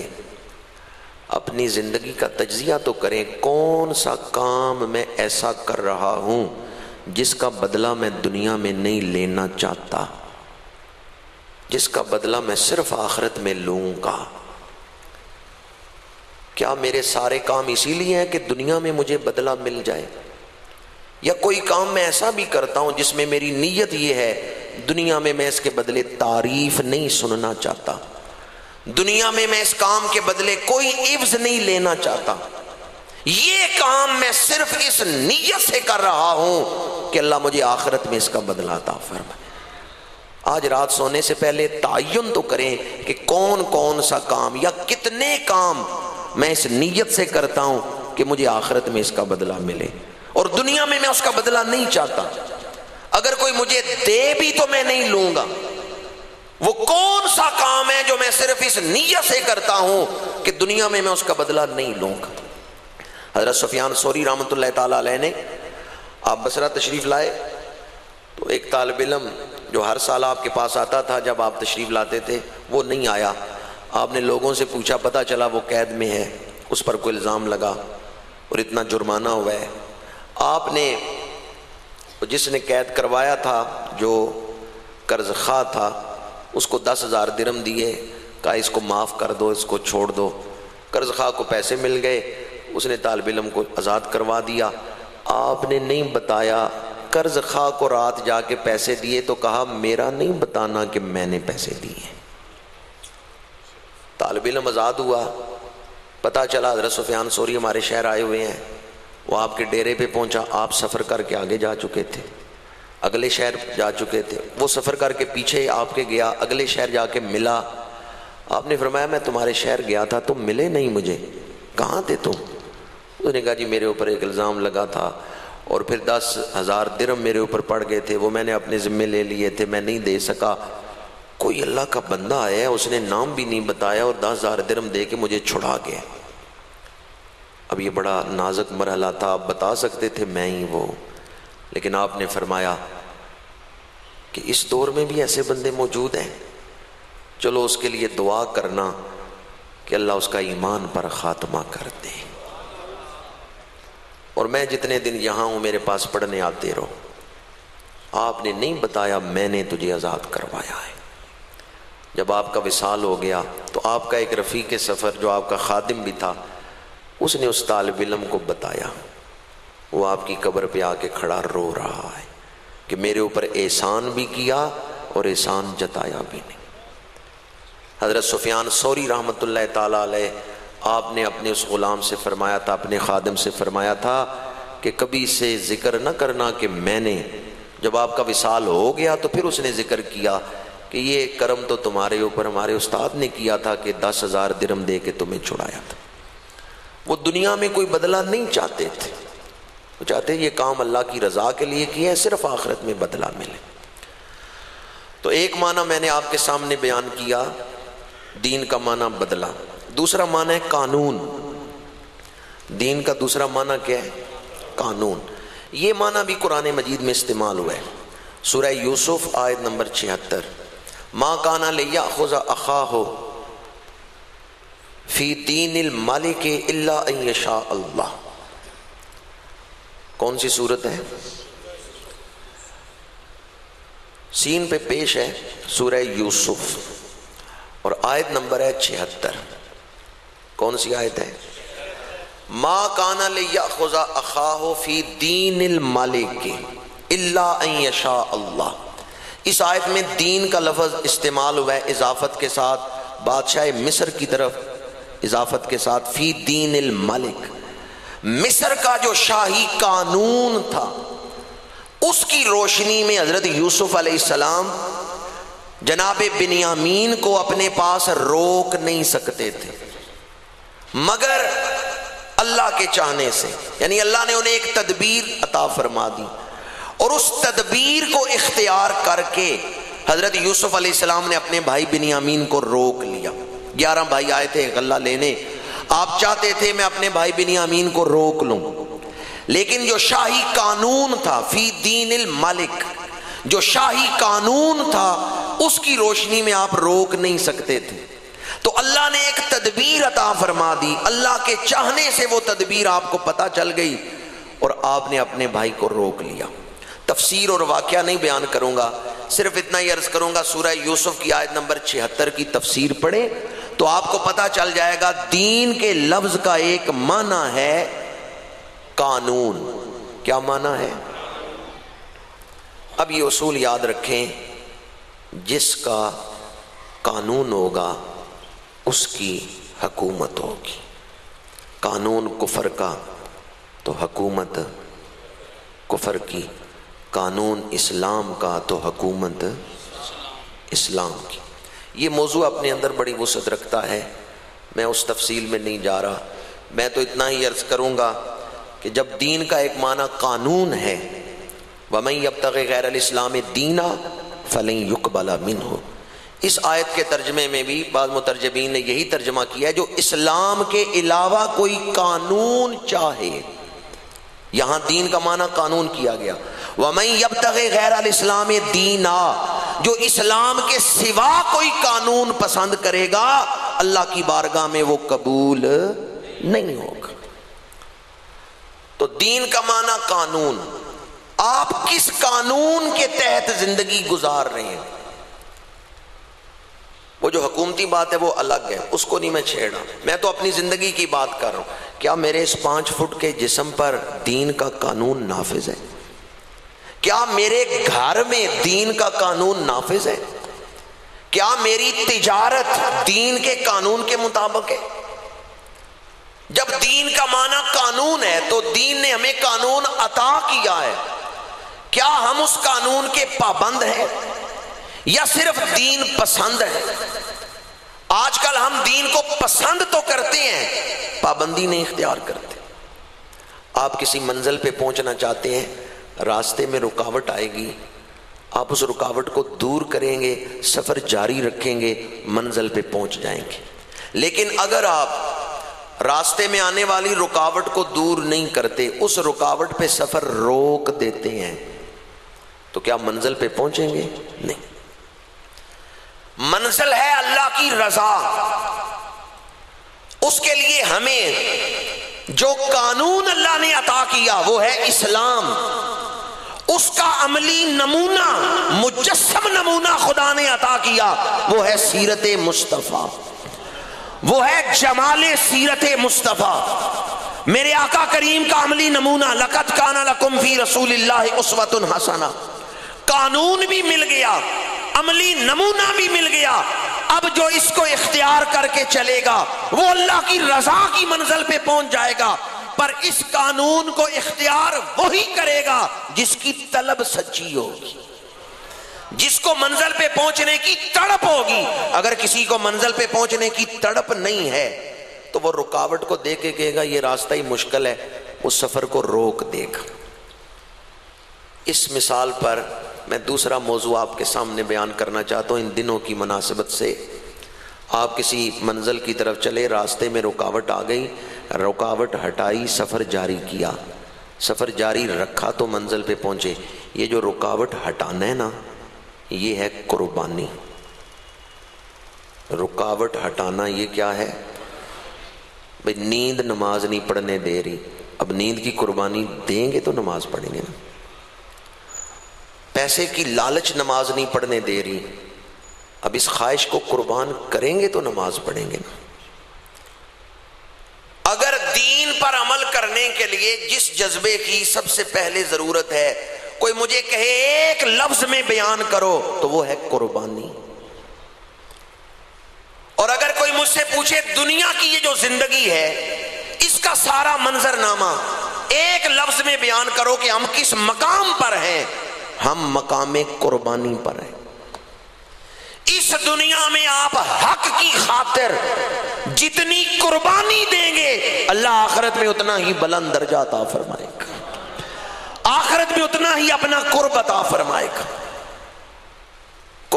اپنی زندگی کا تجزیہ تو کریں، کون سا کام میں ایسا کر رہا ہوں جس کا بدلہ میں دنیا میں نہیں لینا چاہتا، جس کا بدلہ میں صرف آخرت میں لوں گا؟ کیا میرے سارے کام اسی لیے ہیں کہ دنیا میں مجھے بدلہ مل جائے، یا کوئی کام میں ایسا بھی کرتا ہوں جس میں میری نیت یہ ہے دنیا میں اس کے بدلے تعریف نہیں سننا چاہتا، دنیا میں اس کام کے بدلے کوئی عوض نہیں لینا چاہتا، یہ کام میں صرف اس نیت سے کر رہا ہوں کہ اللہ مجھے آخرت میں اس کا بدلہ عطا فرمائے۔ آج رات سونے سے پہلے تعین تو کریں کہ کون کون سا کام یا کتنے کام میں اس نیت سے کرتا ہوں کہ مجھے آخرت میں اس کا بدلہ ملے، اور دنیا میں اس کا بدلہ نہیں چاہتا۔ اگر کوئی مجھے دے بھی تو میں نہیں لوں گا۔ وہ کون سا کام ہے جو میں صرف اس نیت سے کرتا ہوں کہ دنیا میں اس کا بدلہ نہیں لوں گا؟ حضرت سفیان ثوری رحمۃ اللہ تعالیٰ علیہ نے آپ بصرہ تشریف لائے تو ایک طالب علم جو ہر سال آپ کے پاس آتا تھا جب آپ تشریف لاتے تھے وہ نہیں آیا۔ آپ نے لوگوں سے پوچھا، پتہ چلا وہ قید میں ہے، اس پر کوئی الزام لگا اور اتنا جرمانہ ہوا ہے۔ آپ نے جس نے قید کروایا تھا، جو قرض خواہ تھا، اس کو 10,000 درہم دیے، کہا اس کو معاف کر دو، اس کو چھوڑ دو۔ قرض خواہ کو پیسے مل گئے، اس نے طالب علم کو آزاد کروا دیا۔ آپ نے نہیں بتایا، قرض خواہ کو رات جا کے پیسے دیے تو کہا میرا نہیں بتانا کہ میں نے پیسے دیے۔ طالب علم آزاد ہوا، پتہ چلا حضرت سفیان ثوری ہمارے شہر آئے ہوئے ہیں۔ وہ آپ کے ڈیرے پہ پہنچا، آپ سفر کر کے آگے جا چکے تھے، اگلے شہر جا چکے تھے۔ وہ سفر کر کے پیچھے آپ کے گیا، اگلے شہر جا کے ملا۔ آپ نے فرمایا میں تمہارے شہر گیا تھا، تم ملے نہیں مجھے، کہاں تھے تم؟ اس نے کہا جی میرے اوپر ایک الزام لگا تھا اور پھر 10,000 درہم میرے اوپر پڑ گئے تھے، وہ میں نے اپنے ذمے لے لیے تھے، میں نہیں دے سکا۔ کوئی اللہ کا بندہ آیا ہے، اس نے نام بھی نہیں بتایا اور 10,000 درہم دے کے مجھے چھڑا گیا۔ اب یہ بڑا نازک مرحلہ تھا، آپ بتا سکتے تھے میں ہی وہ، لیکن آپ نے فرمایا کہ اس دور میں بھی ایسے بندے موجود ہیں، چلو اس کے لیے دعا کرنا کہ اللہ اس کا ایمان پر خاتمہ کر دے، اور میں جتنے دن یہاں ہوں میرے پاس پڑھنے آتے رہو۔ آپ نے نہیں بتایا میں نے تجھے آزاد کروایا ہے۔ جب آپ کا وصال ہو گیا تو آپ کا ایک رفیق سفر جو آپ کا خادم بھی تھا، اس نے اس طالب علم کو بتایا۔ وہ آپ کی قبر پہ آ کے کھڑا رو رہا ہے کہ میرے اوپر احسان بھی کیا اور احسان جتایا بھی نہیں۔ حضرت سفیان ثوری رحمۃ اللہ تعالیٰ علیہ، آپ نے اپنے اس غلام سے فرمایا تھا، اپنے خادم سے فرمایا تھا کہ کبھی سے ذکر نہ کرنا کہ میں نے، جب آپ کا وصال ہو گیا تو پھر اس نے ذکر کیا کہ یہ کرم تو تمہارے اوپر ہمارے استاد نے کیا تھا کہ 10,000 درہم دے کے تمہیں چھڑایا تھا۔ وہ دنیا میں کوئی بدلہ نہیں چاہتے تھے، وہ چاہتے یہ کام اللہ کی رضا کے لیے کیا ہے، صرف آخرت میں بدلہ ملے۔ تو ایک معنی میں نے آپ کے سامنے بیان کیا، دین کا معنی بدلہ۔ دوسرا معنی ہے قانون۔ دین کا دوسرا معنی کیا ہے؟ قانون۔ یہ معنی بھی قرآن مجید میں استعمال ہوا ہے۔ سورہ یوسف آیت نمبر 76، ما کان لیأخذ اخاہ فی دین الملک الا ان یشاء اللہ۔ کون سی صورت ہے؟ سین پہ پیش ہے سورہ یوسف اور آیت نمبر ہے 76۔ کون سی آیت ہے؟ ما کان لیأخذ اخاہ فی دین الملک الا ان یشاء اللہ۔ اس آیت میں دین کا لفظ استعمال ہوا ہے اضافت کے ساتھ، بادشاہ مصر کی طرف اضافت کے ساتھ، فی دین الملک۔ مصر کا جو شاہی قانون تھا اس کی روشنی میں حضرت یوسف علیہ السلام جناب بنیامین کو اپنے پاس روک نہیں سکتے تھے، مگر اللہ کے چاہنے سے، یعنی اللہ نے انہیں ایک تدبیر عطا فرما دی، اور اس تدبیر کو اختیار کر کے حضرت یوسف علیہ السلام نے اپنے بھائی بنیامین کو روک لیا. 11 بھائی آئے تھے غلہ لینے. آپ چاہتے تھے میں اپنے بھائی بنیامین کو روک لوں، لیکن جو شاہی قانون تھا فی دین الملک، جو شاہی قانون تھا اس کی روشنی میں آپ روک نہیں سکتے تھے. تو اللہ نے ایک تدبیر عطا فرما دی. اللہ کے چاہنے سے وہ تدبیر آپ کو پتہ چل گئی اور آپ نے اپنے بھائی کو روک لیا. تفسیر اور واقعہ نہیں بیان کروں گا، صرف اتنا ہی عرض کروں گا سورہ یوسف کی آیت نمبر 76 کی تفسیر پڑھیں تو آپ کو پتہ چل جائے گا. دین کے لفظ کا ایک معنی ہے قانون. کیا معنی ہے؟ اب یہ اصول یاد رکھیں، جس کا قانون ہوگا اس کی حکومت ہوگی. قانون کفر کا تو حکومت کفر کی، قانون اسلام کا تو حکومت اسلام کی. یہ موضوع اپنے اندر بڑی وسعت رکھتا ہے، میں اس تفصیل میں نہیں جا رہا. میں تو اتنا ہی عرض کروں گا کہ جب دین کا ایک معنی قانون ہے، وَمَن يَبْتَغِ غَيْرَ الْإِسْلَامِ دِينًا فَلَن يُقْبَلَ مِنْهُ. اس آیت کے ترجمے میں بھی بعض مترجمین نے یہی ترجمہ کیا ہے، جو اسلام کے علاوہ کوئی قانون چاہے. یہاں دین کا معنی قانون کیا گیا. وَمَن يَبْتَغِ غَيْرَ الْإِسْلَامِ دِينًا، جو اسلام کے سوا کوئی قانون پسند کرے گا اللہ کی بارگاہ میں وہ قبول نہیں ہوگا. تو دین کا معنی قانون. آپ کس قانون کے تحت زندگی گزار رہے ہیں؟ وہ جو حکومتی بات ہے وہ الگ ہے، اس کو نہیں میں چھیڑ رہا. میں تو اپنی زندگی کی بات کر رہا ہوں. کیا میرے اس 5 فٹ کے جسم پر دین کا قانون نافذ ہے؟ کیا میرے گھر میں دین کا قانون نافذ ہے؟ کیا میری تجارت دین کے قانون کے مطابق ہے؟ جب دین کا معنی قانون ہے تو دین نے ہمیں قانون عطا کیا ہے. کیا ہم اس قانون کے پابند ہیں یا صرف دین پسند ہے؟ آج کل ہم دین کو پسند تو کرتے ہیں، پابندی نہیں اختیار کرتے. آپ کسی منزل پہ پہنچنا چاہتے ہیں، راستے میں رکاوٹ آئے گی، آپ اس رکاوٹ کو دور کریں گے، سفر جاری رکھیں گے، منزل پہ پہنچ جائیں گے. لیکن اگر آپ راستے میں آنے والی رکاوٹ کو دور نہیں کرتے، اس رکاوٹ پہ سفر روک دیتے ہیں، تو کیا منزل پہ پہنچیں گے؟ نہیں. منزل ہے اللہ کی رضا. اس کے لیے ہمیں جو قانون اللہ نے عطا کیا وہ ہے اسلام. اس کا عملی نمونہ، مجسم نمونہ خدا نے عطا کیا، وہ ہے سیرت مصطفیٰ، وہ ہے جمال سیرت مصطفیٰ. میرے آقا کریم کا عملی نمونہ لقد کان لکم فی رسول اللہ اسوۃ حسنہ. قانون بھی مل گیا، عملی نمونہ بھی مل گیا. اب جو اس کو اختیار کر کے چلے گا وہ اللہ کی رضا کی منزل پہ پہنچ جائے گا. پر اس قانون کو اختیار وہی کرے گا جس کی طلب سچی ہوگی، جس کو منزل پہ پہنچنے کی تڑپ ہوگی. اگر کسی کو منزل پہ پہنچنے کی تڑپ نہیں ہے تو وہ رکاوٹ کو دیکھ کے کہے گا یہ راستہ ہی مشکل ہے، اس سفر کو روک دے گا. اس مثال پر میں دوسرا موضوع آپ کے سامنے بیان کرنا چاہتا ہوں. ان دنوں کی مناسبت سے آپ کسی منزل کی طرف چلے، راستے میں رکاوٹ آ گئی، رکاوٹ ہٹائی، سفر جاری کیا، سفر جاری رکھا تو منزل پہ پہنچے. یہ جو رکاوٹ ہٹانا ہے نا، یہ ہے قربانی. رکاوٹ ہٹانا یہ کیا ہے؟ بھئی نیند نماز نہیں پڑھنے دے رہی، اب نیند کی قربانی دیں گے تو نماز پڑھیں گے نا. پیسے کی لالچ نماز نہیں پڑھنے دے رہی، اب اس خواہش کو قربان کریں گے تو نماز پڑھیں گے نا. اگر دین پر عمل کرنے کے لیے جس جذبے کی سب سے پہلے ضرورت ہے، کوئی مجھے کہے ایک لفظ میں بیان کرو تو وہ ہے قربانی. اور اگر کوئی مجھ سے پوچھے دنیا کی یہ جو زندگی ہے اس کا سارا منظرنامہ ایک لفظ میں بیان کرو کہ ہم کس مقام پر ہیں، ہم مقام قربانی پر ہیں. اس دنیا میں آپ حق کی خاطر جتنی قربانی دیں گے اللہ آخرت میں اتنا ہی بلند درجہ عطا فرمائے گا، آخرت میں اتنا ہی اپنا قرب عطا فرمائے گا.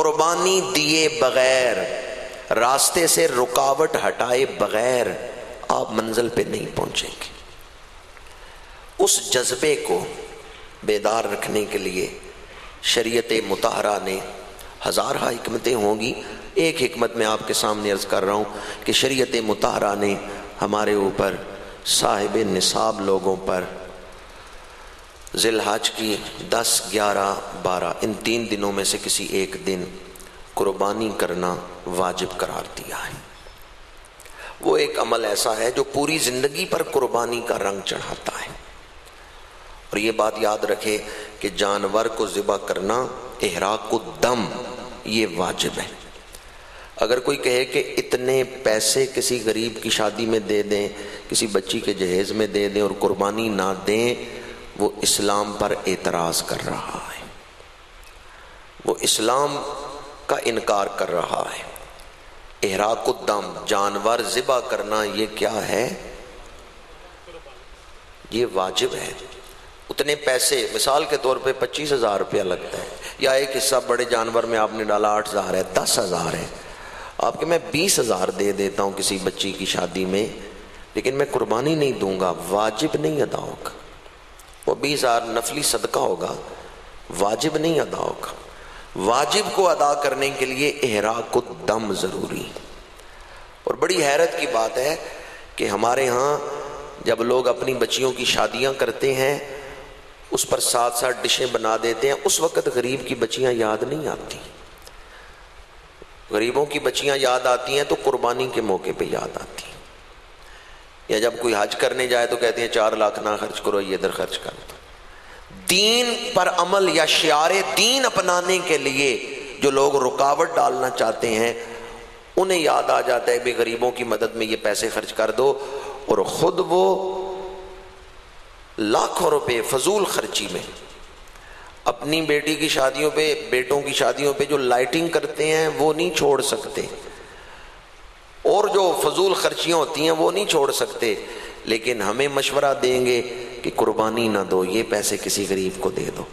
قربانی دیے بغیر، راستے سے رکاوٹ ہٹائے بغیر آپ منزل پہ نہیں پہنچیں گے۔ اس جذبے کو بیدار رکھنے کے لیے شریعت مطہرہ نے ہزارہ حکمتیں ہوں گی، ایک حکمت میں آپ کے سامنے عرض کر رہا ہوں کہ شریعت مطہرہ نے ہمارے اوپر صاحب نصاب لوگوں پر ذی الحج کی 10، 11، 12 ان 3 دنوں میں سے کسی ایک دن قربانی کرنا واجب قرار دیا ہے۔ وہ ایک عمل ایسا ہے جو پوری زندگی پر قربانی کا رنگ چڑھاتا ہے۔ اور یہ بات یاد رکھے کہ جانور کو ذبح کرنا احراق الدم یہ واجب ہے۔ اگر کوئی کہے کہ اتنے پیسے کسی غریب کی شادی میں دے دیں، کسی بچی کے جہیز میں دے دیں اور قربانی نہ دیں، وہ اسلام پر اعتراض کر رہا ہے، وہ اسلام کا انکار کر رہا ہے۔ احراق الدم جانور ذبح کرنا یہ کیا ہے؟ یہ واجب ہے۔ اتنے پیسے مثال کے طور پہ 25,000 روپیہ لگتا ہے، یا ایک حصہ بڑے جانور میں آپ نے ڈالا 8,000 ہے، 10,000 ہے، آپ کہ میں 20,000 دے دیتا ہوں کسی بچی کی شادی میں، لیکن میں قربانی نہیں دوں گا، واجب نہیں ادا ہوگا۔ وہ 20,000 نفلی صدقہ ہوگا، واجب نہیں ادا ہوگا۔ واجب کو ادا کرنے کے لیے احراق الدم ضروری۔ اور بڑی حیرت کی بات ہے کہ ہمارے ہاں جب لوگ اپنی بچیوں کی شادیاں کرتے ہیں اس پر ساتھ ساتھ ڈشیں بنا دیتے ہیں، اس وقت غریب کی بچیاں یاد نہیں آتی۔ غریبوں کی بچیاں یاد آتی ہیں تو قربانی کے موقع پہ یاد آتی ہیں، یا جب کوئی حج کرنے جائے تو کہتے ہیں 4 لاکھ نہ خرچ کرو، یہ ادھر خرچ کر دو۔ دین پر عمل یا شعار دین اپنانے کے لیے جو لوگ رکاوٹ ڈالنا چاہتے ہیں انہیں یاد آ جاتا ہے کہ غریبوں کی مدد میں یہ پیسے خرچ کر دو، اور خود وہ لاکھوں روپے فضول خرچی میں اپنی بیٹی کی شادیوں پہ، بیٹوں کی شادیوں پہ جو لائٹنگ کرتے ہیں وہ نہیں چھوڑ سکتے، اور جو فضول خرچیاں ہوتی ہیں وہ نہیں چھوڑ سکتے، لیکن ہمیں مشورہ دیں گے کہ قربانی نہ دو، یہ پیسے کسی غریب کو دے دو۔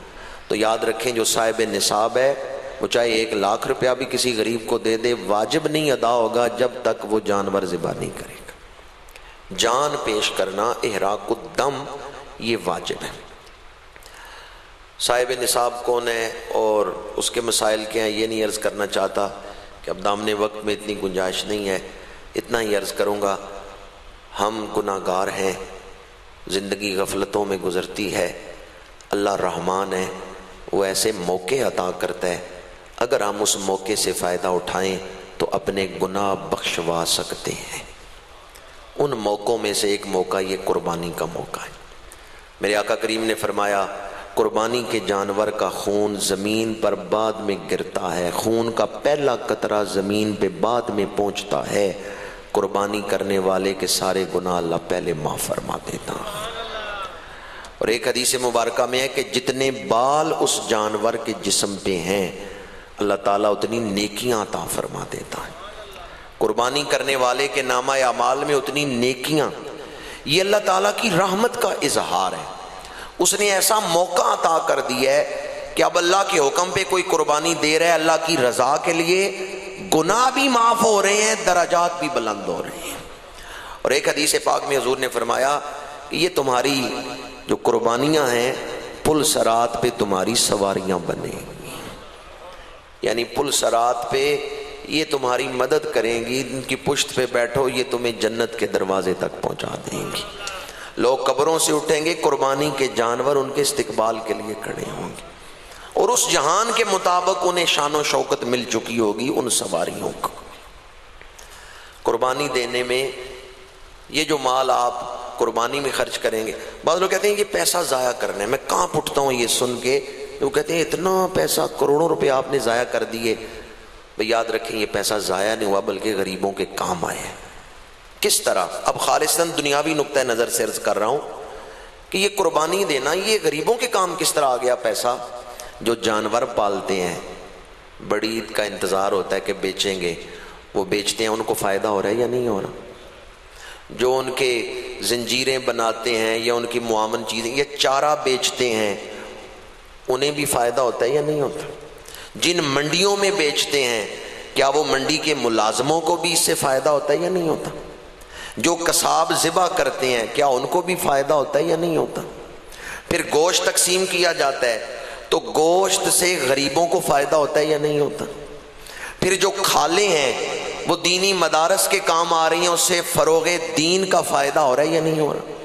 تو یاد رکھیں جو صاحب نصاب ہے وہ چاہے 1 لاکھ روپیہ بھی کسی غریب کو دے دے، واجب نہیں ادا ہوگا جب تک وہ جانور ذبح نہیں کرے گا۔ جان پیش کرنا احراق الدم یہ واجب ہے۔ صاحب نصاب کون ہے اور اس کے مسائل کیا ہیں یہ نہیں عرض کرنا چاہتا کہ اب دامن وقت میں اتنی گنجائش نہیں ہے، اتنا ہی عرض کروں گا۔ ہم گناہ گار ہیں، زندگی غفلتوں میں گزرتی ہے، اللہ رحمان ہے، وہ ایسے موقع عطا کرتا ہے، اگر ہم اس موقع سے فائدہ اٹھائیں تو اپنے گناہ بخشوا سکتے ہیں۔ ان موقعوں میں سے ایک موقع یہ قربانی کا موقع ہے۔ میرے آقا کریم نے فرمایا قربانی کے جانور کا خون زمین پر بعد میں گرتا ہے، خون کا پہلا قطرہ زمین پہ بعد میں پہنچتا ہے، قربانی کرنے والے کے سارے گناہ اللہ پہلے معاف فرما دیتا۔ اور ایک حدیث مبارکہ میں ہے کہ جتنے بال اس جانور کے جسم پہ ہیں اللہ تعالیٰ اتنی نیکیاں عطا فرما دیتا ہے۔ قربانی کرنے والے کے نامہ اعمال میں اتنی نیکیاں، یہ اللہ تعالیٰ کی رحمت کا اظہار ہے۔ اس نے ایسا موقع عطا کر دیا ہے کہ اب اللہ کے حکم پہ کوئی قربانی دے رہا ہے اللہ کی رضا کے لیے، گناہ بھی معاف ہو رہے ہیں، درجات بھی بلند ہو رہے ہیں۔ اور ایک حدیث پاک میں حضور نے فرمایا کہ یہ تمہاری جو قربانیاں ہیں پل صراط پہ تمہاری سواریاں بنے گی، یعنی پل صراط پہ یہ تمہاری مدد کریں گی، ان کی پشت پہ بیٹھو، یہ تمہیں جنت کے دروازے تک پہنچا دیں گی۔ لوگ قبروں سے اٹھیں گے، قربانی کے جانور ان کے استقبال کے لیے کھڑے ہوں گے، اور اس جہان کے مطابق انہیں شان و شوکت مل چکی ہوگی ان سواریوں کو۔ قربانی دینے میں یہ جو مال آپ قربانی میں خرچ کریں گے، بعض لوگ کہتے ہیں یہ پیسہ ضائع کرنا ہے، میں کہاں پٹتا ہوں یہ سن کے، وہ کہتے ہیں اتنا پیسہ کروڑوں روپے آپ نے ضائع کر دیے۔ بھئی یاد رکھیں یہ پیسہ ضائع نہیں ہوا بلکہ غریبوں کے کام آئے ہیں۔ کس طرح؟ اب خالصاً دنیاوی نقطہ نظر سے عرض کر رہا ہوں کہ یہ قربانی دینا یہ غریبوں کے کام کس طرح آ گیا پیسہ؟ جو جانور پالتے ہیں، بڑی عید کا انتظار ہوتا ہے کہ بیچیں گے، وہ بیچتے ہیں، ان کو فائدہ ہو رہا ہے یا نہیں ہو رہا؟ جو ان کے زنجیریں بناتے ہیں یا ان کی معاون چیزیں یا چارہ بیچتے ہیں، انہیں بھی فائدہ ہوتا ہے یا نہیں ہوتا؟ جن منڈیوں میں بیچتے ہیں کیا وہ منڈی کے ملازموں کو بھی اس سے فائدہ ہوتا ہے یا نہیں ہوتا؟ جو قصاب ذبح کرتے ہیں کیا ان کو بھی فائدہ ہوتا ہے یا نہیں ہوتا؟ پھر گوشت تقسیم کیا جاتا ہے تو گوشت سے غریبوں کو فائدہ ہوتا ہے یا نہیں ہوتا؟ پھر جو کھالیں ہیں وہ دینی مدارس کے کام آ رہی ہیں، اس سے فروغ دین کا فائدہ ہو رہا ہے یا نہیں ہو رہا؟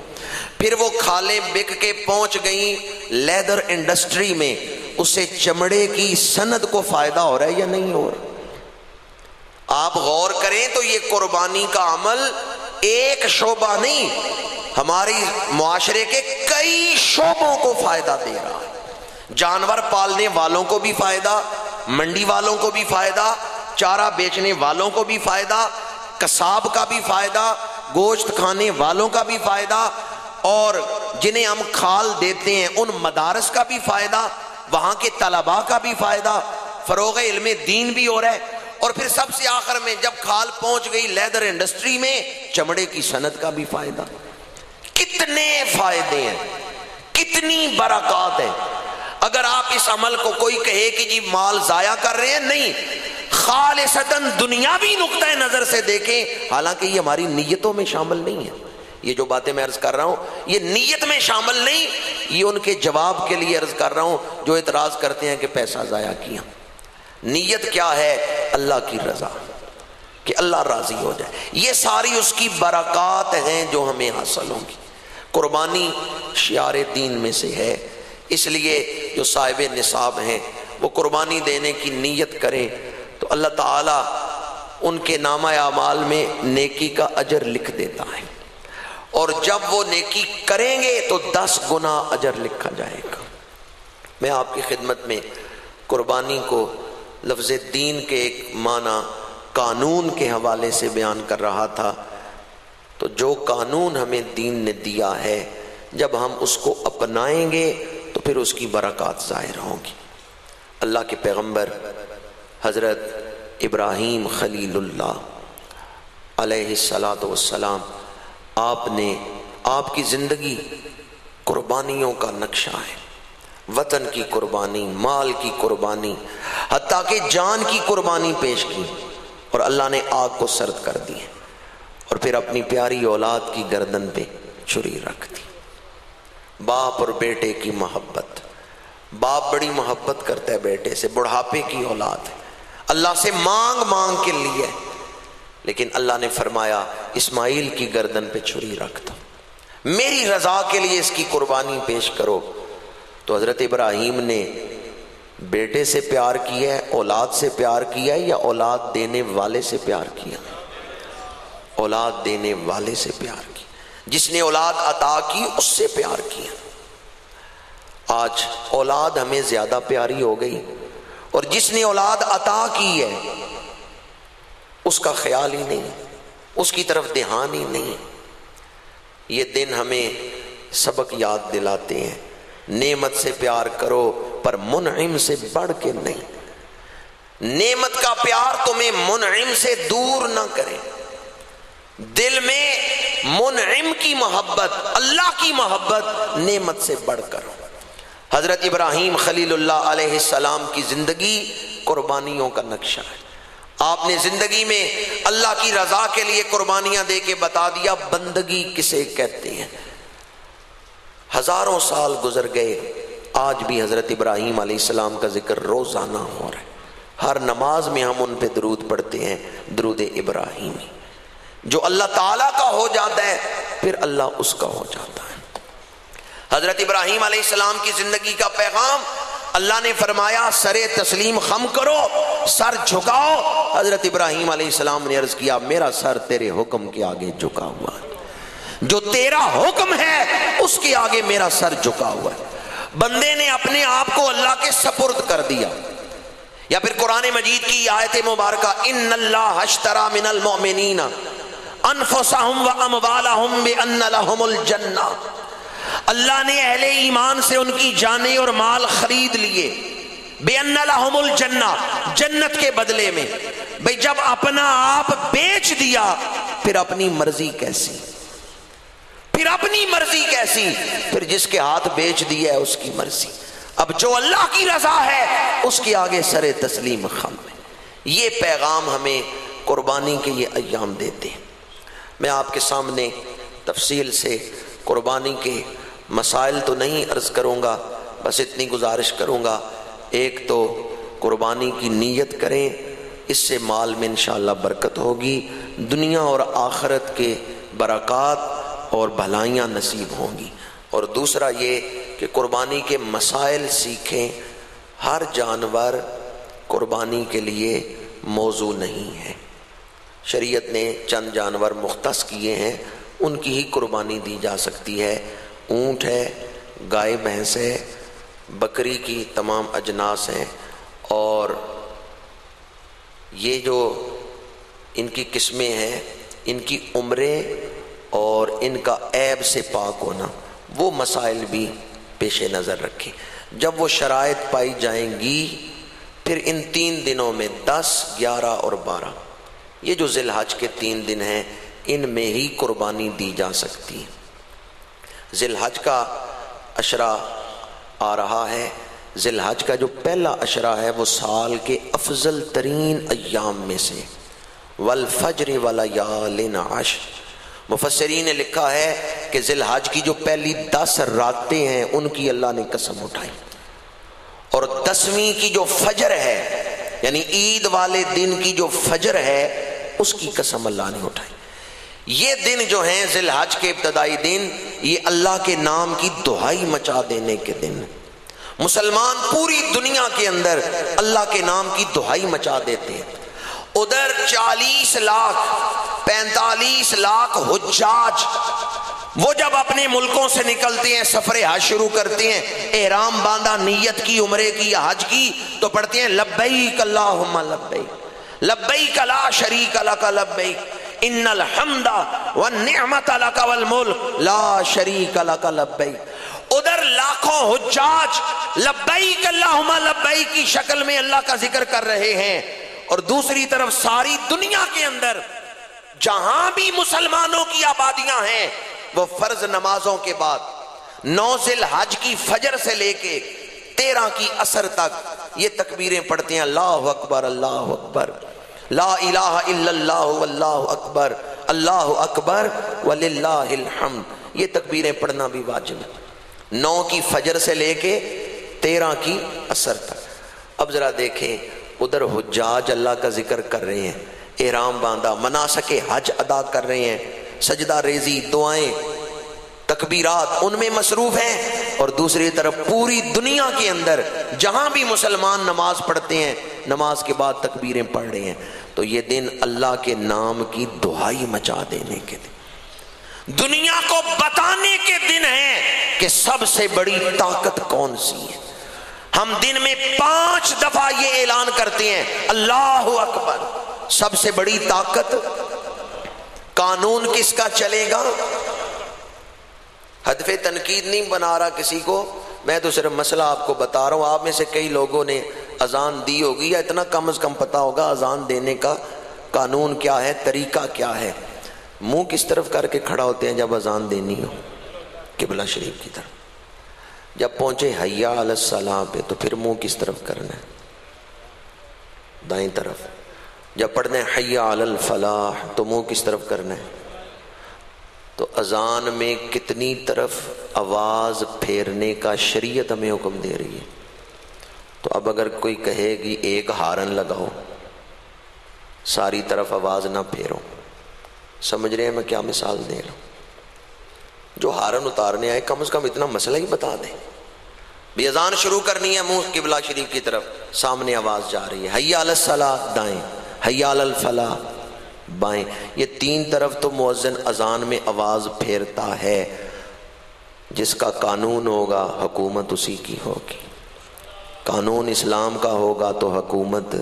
پھر وہ کھالیں بک کے پہنچ گئیں لیدر انڈسٹری میں، اس سے چمڑے کی صنعت کو فائدہ ہو رہا ہے یا نہیں ہو رہا؟ آپ غور کریں تو یہ قربانی کا عمل ایک شعبہ نہیں، ہماری معاشرے کے کئی شعبوں کو فائدہ دے رہا ہے۔ جانور پالنے والوں کو بھی فائدہ، منڈی والوں کو بھی فائدہ، چارہ بیچنے والوں کو بھی فائدہ، قصاب کا بھی فائدہ، گوشت کھانے والوں کا بھی فائدہ، اور جنہیں ہم کھال دیتے ہیں ان مدارس کا بھی فائدہ، وہاں کے طلباء کا بھی فائدہ، فروغ علم دین بھی ہو رہا ہے، اور پھر سب سے آخر میں جب کھال پہنچ گئی لیدر انڈسٹری میں، چمڑے کی صنعت کا بھی فائدہ۔ کتنے فائدے ہیں، کتنی برکات ہیں۔ اگر آپ اس عمل کو کوئی کہے کہ جی مال ضائع کر رہے ہیں، نہیں، خالصتاً دنیاوی نقطہ نظر سے دیکھیں، حالانکہ یہ ہماری نیتوں میں شامل نہیں ہے۔ یہ جو باتیں میں عرض کر رہا ہوں یہ نیت میں شامل نہیں، یہ ان کے جواب کے لیے عرض کر رہا ہوں جو اعتراض کرتے ہیں کہ پیسہ ضائع کیا۔ نیت کیا ہے؟ اللہ کی رضا، کہ اللہ راضی ہو جائے، یہ ساری اس کی برکات ہیں جو ہمیں حاصل ہوں گی۔ قربانی شعار دین میں سے ہے، اس لیے جو صاحب نصاب ہیں وہ قربانی دینے کی نیت کریں تو اللہ تعالیٰ ان کے نامہ اعمال میں نیکی کا اجر لکھ دیتا ہے، اور جب وہ نیکی کریں گے تو 10 گنا اجر لکھا جائے گا۔ میں آپ کی خدمت میں قربانی کو لفظ دین کے ایک معنی قانون کے حوالے سے بیان کر رہا تھا، تو جو قانون ہمیں دین نے دیا ہے جب ہم اس کو اپنائیں گے تو پھر اس کی برکات ظاہر ہوں گی۔ اللہ کے پیغمبر حضرت ابراہیم خلیل اللہ علیہ الصلاۃ والسلام، آپ کی زندگی قربانیوں کا نقشہ ہے، وطن کی قربانی، مال کی قربانی، حتیٰ کہ جان کی قربانی پیش کی، اور اللہ نے آگ کو سرد کر دی، اور پھر اپنی پیاری اولاد کی گردن پہ چھری رکھ دی۔ باپ اور بیٹے کی محبت، باپ بڑی محبت کرتا ہے بیٹے سے، بڑھاپے کی اولاد ہے، اللہ سے مانگ مانگ کے لیے، لیکن اللہ نے فرمایا اسماعیل کی گردن پہ چھری رکھ دو، میری رضا کے لیے اس کی قربانی پیش کرو۔ تو حضرت ابراہیم نے بیٹے سے پیار کیا ہے، اولاد سے پیار کیا ہے، یا اولاد دینے والے سے پیار کیا؟ اولاد دینے والے سے پیار کیا، جس نے اولاد عطا کی اس سے پیار کیا۔ آج اولاد ہمیں زیادہ پیاری ہو گئی، اور جس نے اولاد عطا کی ہے اس کا خیال ہی نہیں، اس کی طرف دھیان ہی نہیں۔ یہ دن ہمیں سبق یاد دلاتے ہیں، نعمت سے پیار کرو پر منعم سے بڑھ کے نہیں۔ نعمت کا پیار تمہیں منعم سے دور نہ کرے، دل میں منعم کی محبت، اللہ کی محبت نعمت سے بڑھ کر۔ حضرت ابراہیم خلیل اللہ علیہ السلام کی زندگی قربانیوں کا نقشہ ہے۔ آپ نے زندگی میں اللہ کی رضا کے لیے قربانیاں دے کے بتا دیا بندگی کسے کہتے ہیں۔ ہزاروں سال گزر گئے، آج بھی حضرت ابراہیم علیہ السلام کا ذکر روزانہ ہو رہا ہے، ہر نماز میں ہم ان پہ درود پڑھتے ہیں، درود ابراہیمی۔ جو اللہ تعالیٰ کا ہو جاتا ہے پھر اللہ اس کا ہو جاتا ہے۔ حضرت ابراہیم علیہ السلام کی زندگی کا پیغام، اللہ نے فرمایا سر تسلیم خم کرو، سر جھکاؤ۔ حضرت ابراہیم علیہ السلام نے عرض کیا میرا سر تیرے حکم کے آگے جھکا ہوا ہے، جو تیرا حکم ہے اس کے آگے میرا سر جھکا ہوا ہے۔ بندے نے اپنے آپ کو اللہ کے سپرد کر دیا۔ یا پھر قرآن مجید کی آیت مبارکہ ان اللہ اشتری من المؤمنین انفسہم واموالہم بان لہم الجنہ، اللہ نے اہل ایمان سے ان کی جانیں اور مال خرید لیے، بان لہم الجنہ، جنت کے بدلے میں۔ بھئی جب اپنا آپ بیچ دیا پھر اپنی مرضی کیسی؟ پھر اپنی مرضی کیسی؟ پھر جس کے ہاتھ بیچ دیا ہے اس کی مرضی۔ اب جو اللہ کی رضا ہے اس کے آگے سر تسلیم خم ہے۔ یہ پیغام ہمیں قربانی کے یہ ایام دیتے ہیں۔ میں آپ کے سامنے تفصیل سے قربانی کے مسائل تو نہیں عرض کروں گا، بس اتنی گزارش کروں گا، ایک تو قربانی کی نیت کریں، اس سے مال میں انشاءاللہ برکت ہوگی، دنیا اور آخرت کے برکات اور بھلائیاں نصیب ہوں گی۔ اور دوسرا یہ کہ قربانی کے مسائل سیکھیں۔ ہر جانور قربانی کے لیے موضوع نہیں ہے، شریعت نے چند جانور مختص کیے ہیں، ان کی ہی قربانی دی جا سکتی ہے۔ اونٹ ہے، گائے بھینس ہے، بکری کی تمام اجناس ہیں، اور یہ جو ان کی قسمیں ہیں ان کی عمریں اور ان کا عیب سے پاک ہونا، وہ مسائل بھی پیش نظر رکھیں۔ جب وہ شرائط پائی جائیں گی پھر ان 3 دنوں میں 10، 11 اور 12، یہ جو ذی الحج کے 3 دن ہیں ان میں ہی قربانی دی جا سکتی ہے۔ ذی الحج کا عشرہ آ رہا ہے، ذی الحج کا جو پہلا عشرہ ہے وہ سال کے افضل ترین ایام میں سے، والفجر ولیال عشر۔ مفسرین نے لکھا ہے کہ ذی الحج کی جو پہلی 10 راتیں ہیں ان کی اللہ نے قسم اٹھائی، اور 10ویں کی جو فجر ہے یعنی عید والے دن کی جو فجر ہے اس کی قسم اللہ نے اٹھائی۔ یہ دن جو ہیں ذی الحج کے ابتدائی دن، یہ اللہ کے نام کی دہائی مچا دینے کے دن۔ مسلمان پوری دنیا کے اندر اللہ کے نام کی دہائی مچا دیتے ہیں۔ ادھر 40 لاکھ 45 لاکھ حجاج وہ جب اپنے ملکوں سے نکلتے ہیں، سفر حج شروع کرتے ہیں، احرام باندھا، نیت کی عمرے کی یا حج کی، تو پڑھتے ہیں لبیک اللہم لبیک لبیک لا شریک لک لبیک ان الحمد والنعمت لک والملک لا شریک لک لبیک۔ ادھر لاکھوں حجاج لبیک اللہم لبیک کی شکل میں اللہ کا ذکر کر رہے ہیں، اور دوسری طرف ساری دنیا کے اندر جہاں بھی مسلمانوں کی آبادیاں ہیں وہ فرض نمازوں کے بعد 9 ذی الحج کی فجر سے لے کے 13 کی عصر تک یہ تکبیریں پڑھتے ہیں، اللہ اکبر اللہ اکبر، لا الہ الا اللہ واللہ اکبر، اللہ اکبر وللہ الحمد۔ یہ تکبیریں پڑھنا بھی واجب ہے 9 کی فجر سے لے کے 13 کی عصر تک۔ اب ذرا دیکھیں، ادھر حجاج اللہ کا ذکر کر رہے ہیں، احرام باندھا، مناسک حج ادا کر رہے ہیں، سجدہ ریزی، دعائیں، تکبیرات ان میں مصروف ہیں، اور دوسری طرف پوری دنیا کے اندر جہاں بھی مسلمان نماز پڑھتے ہیں نماز کے بعد تکبیریں پڑھ رہے ہیں۔ تو یہ دن اللہ کے نام کی دہائی مچا دینے کے دن، دنیا کو بتانے کے دن ہیں کہ سب سے بڑی طاقت کون سی ہے۔ ہم دن میں 5 دفعہ یہ اعلان کرتے ہیں، اللہ اکبر، سب سے بڑی طاقت۔ قانون کس کا چلے گا؟ ہدف تنقید نہیں بنا رہا کسی کو، میں تو صرف مسئلہ آپ کو بتا رہا ہوں۔ آپ میں سے کئی لوگوں نے اذان دی ہوگی یا اتنا کم از کم پتا ہوگا اذان دینے کا قانون کیا ہے، طریقہ کیا ہے۔ منہ کس طرف کر کے کھڑا ہوتے ہیں جب اذان دینی ہو؟ قبلہ شریف کی طرف۔ جب پہنچے حی علی الصلاۃ پہ تو پھر منہ کس طرف کرنا ہے؟ دائیں طرف۔ جب پڑھنے حی علی الفلاح تو منہ کس طرف کرنا ہے؟ تو اذان میں کتنی طرف آواز پھیرنے کا شریعت ہمیں حکم دے رہی ہے۔ تو اب اگر کوئی کہے گی ایک ہارن لگاؤ، ساری طرف آواز نہ پھیرو، سمجھ رہے ہیں میں کیا مثال دے رہا ہوں؟ جو ہارن اتارنے آئے کم از کم اتنا مسئلہ ہی بتا دیں۔ بھی اذان شروع کرنی ہے، منہ قبلہ شریف کی طرف، سامنے آواز جا رہی ہے، حی علی الصلاۃ دائیں، حی علی الفلاح بائیں۔ یہ 3 طرف تو مؤذن اذان میں آواز پھیرتا ہے۔ جس کا قانون ہوگا حکومت اسی کی ہوگی، قانون اسلام کا ہوگا تو حکومت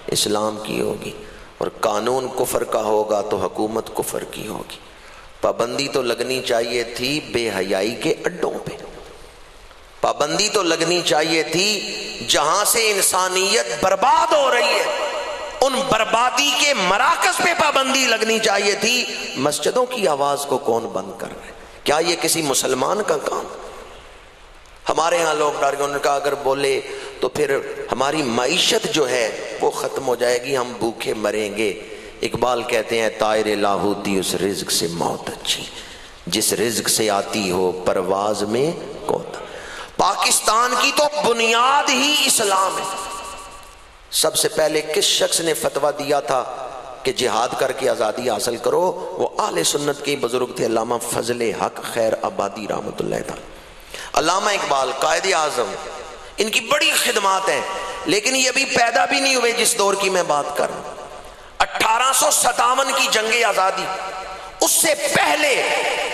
اسلام کی ہوگی، اور قانون کفر کا ہوگا تو حکومت کفر کی ہوگی۔ پابندی تو لگنی چاہیے تھی بے حیائی کے اڈوں پہ، پابندی تو لگنی چاہیے تھی جہاں سے انسانیت برباد ہو رہی ہے، ان بربادی کے مراکز پہ پابندی لگنی چاہیے تھی۔ مسجدوں کی آواز کو کون بند کر رہا ہے؟ کیا یہ کسی مسلمان کا کام؟ ہمارے ہاں لوگ ڈر گئے، انہوں نے کہا اگر بولے تو پھر ہماری معیشت جو ہے وہ ختم ہو جائے گی، ہم بھوکے مریں گے۔ اقبال کہتے ہیں طائر لاہوتی اس رزق سے موت اچھی، جس رزق سے آتی ہو پرواز میں کوتا۔ پاکستان کی تو بنیاد ہی اسلام ہے۔ سب سے پہلے کس شخص نے فتویٰ دیا تھا کہ جہاد کر کے آزادی حاصل کرو؟ وہ اہل سنت کے بزرگ تھے، علامہ فضل حق خیر آبادی رحمۃ اللہ تعالی۔ علامہ اقبال قائد اعظم، ان کی بڑی خدمات ہیں، لیکن یہ ابھی پیدا بھی نہیں ہوئے جس دور کی میں بات کر رہا ہوں۔ 1857 کی جنگ آزادی، اس سے پہلے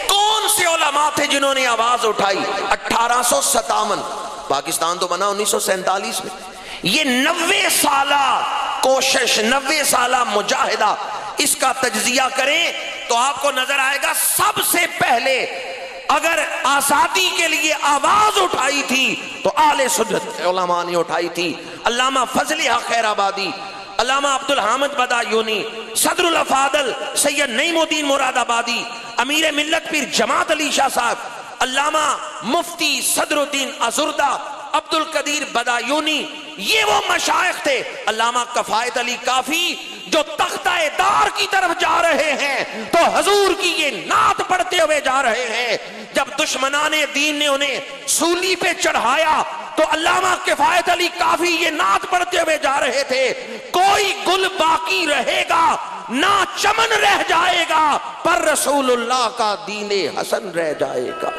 کون سے علماء تھے جنہوں نے آواز اٹھائی؟ 1857، پاکستان تو بنا 1947 میں۔ یہ 90 سالہ کوشش، 90 سالہ مجاہدہ، اس کا تجزیہ کریں تو آپ کو نظر آئے گا سب سے پہلے اگر آزادی کے لیے آواز اٹھائی تھی تو اہل سنت علماء نے اٹھائی تھی۔ علامہ فضل حق خیر آبادی، علامہ عبدالحامد بدایونی، صدر الافاضل سید نعیم الدین مراد آبادی، امیر ملت پیر جماعت علی شاہ صاحب، علامہ مفتی صدر الدین ازردہ، عبد القدیر بدایونی، یہ وہ مشائخ تھے۔ علامہ کفایت علی کافی جو تختہ دار کی طرف جا رہے ہیں تو حضور کی یہ نعت پڑھتے ہوئے جا رہے ہیں۔ جب دشمنان دین نے انہیں سولی پہ چڑھایا تو علامہ کفایت علی کافی یہ نعت پڑھتے ہوئے جا رہے تھے، کوئی گل باقی رہے گا نہ چمن رہ جائے گا، پر رسول اللہ کا دین حسن رہ جائے گا۔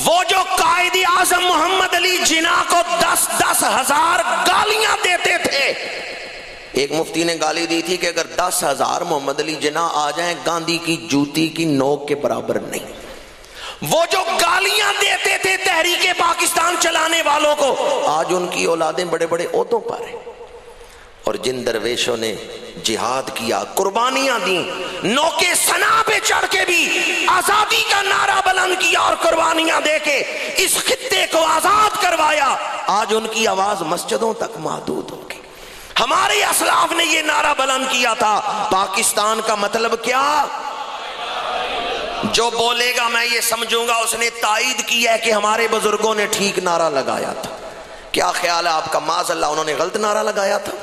وہ جو قائد اعظم محمد علی جناح کو 10,000 گالیاں دیتے تھے، ایک مفتی نے گالی دی تھی کہ اگر 10,000 محمد علی جناح آ جائیں گاندھی کی جوتی کی نوک کے برابر نہیں۔ وہ جو گالیاں دیتے تھے تحریک پاکستان چلانے والوں کو، آج ان کی اولادیں بڑے بڑے عہدوں پر ہیں۔ اور جن درویشوں نے جہاد کیا، قربانیاں دیں، نوکے سنا پہ چڑھ کے بھی آزادی کا نعرہ بلند کیا اور قربانیاں دے کے اس خطے کو آزاد کروایا، آج ان کی آواز مسجدوں تک محدود ہوگی۔ ہمارے اسلاف نے یہ نعرہ بلند کیا تھا، پاکستان کا مطلب کیا؟ جو بولے گا میں یہ سمجھوں گا اس نے تائید کی ہے کہ ہمارے بزرگوں نے ٹھیک نعرہ لگایا تھا۔ کیا خیال ہے آپ کا؟ معاذ اللہ انہوں نے غلط نعرہ لگایا تھا؟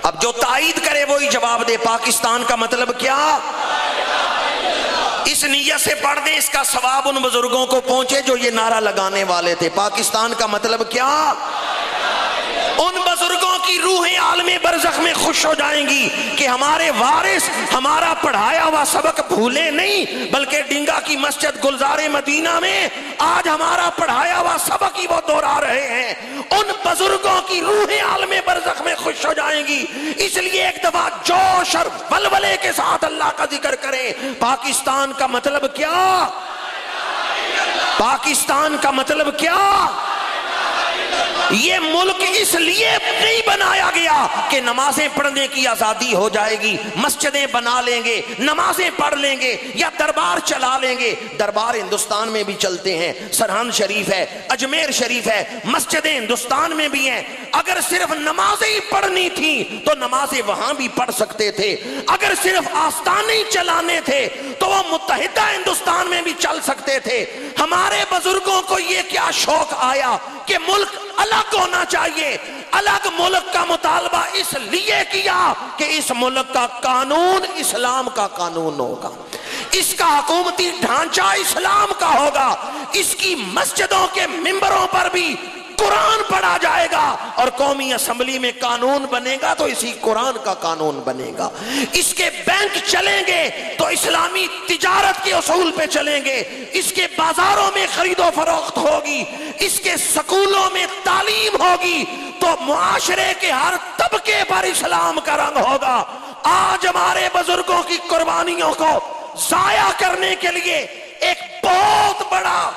اب جو تائید کرے وہی جواب دے، پاکستان کا مطلب کیا؟ اس نیت سے پڑھ دیں، اس کا ثواب ان بزرگوں کو پہنچے جو یہ نعرہ لگانے والے تھے۔ پاکستان کا مطلب کیا؟ ان بزرگوں کی روحیں عالم برزخ میں خوش ہو جائیں گی کہ ہمارے وارث ہمارا پڑھایا ہوا سبق بھولے نہیں، بلکہ ڈنگا کی مسجد گلزار مدینہ میں آج ہمارا پڑھایا ہوا سبق ہی وہ دوہرا رہے ہیں۔ ان بزرگوں کی روحیں عالم برزخ میں خوش ہو جائیں گی۔ اس لیے ایک دفعہ جوش اور ولولے کے ساتھ اللہ کا ذکر کریں۔ پاکستان کا مطلب کیا؟ پاکستان کا مطلب کیا؟ یہ ملک اس لیے نہیں بنایا گیا کہ نمازیں پڑھنے کی آزادی ہو جائے گی، مسجدیں بنا لیں گے، نمازیں پڑھ لیں گے یا دربار چلا لیں گے۔ دربار ہندوستان میں بھی چلتے ہیں، سرہند شریف ہے، اجمیر شریف ہے، مسجدیں ہندوستان میں بھی ہیں۔ اگر صرف نمازیں ہی پڑھنی تھیں تو نمازیں وہاں بھی پڑھ سکتے تھے۔ اگر صرف آستانے ہی چلانے تھے تو وہ متحدہ ہندوستان میں بھی چل سکتے تھے۔ ہمارے بزرگوں کو یہ کیا شوق آیا کہ ملک الگ ہونا چاہیے؟ الگ ملک کا مطالبہ اس لیے کیا کہ اس ملک کا قانون اسلام کا قانون ہوگا، اس کا حکومتی ڈھانچہ اسلام کا ہوگا، اس کی مسجدوں کے ممبروں پر بھی قرآن پڑھا جائے گا، اور قومی اسمبلی میں قانون بنے گا تو اسی قرآن کا قانون بنے گا۔ اس کے بینک چلیں گے تو اسلامی تجارت کے اصول پہ چلیں گے، اس کے بازاروں میں خرید و فروخت ہوگی، اس کے سکولوں میں تعلیم ہوگی تو معاشرے کے ہر طبقے پر اسلام کا رنگ ہوگا۔ آج ہمارے بزرگوں کی قربانیوں کو ضائع کرنے کے لیے ایک بہت بڑا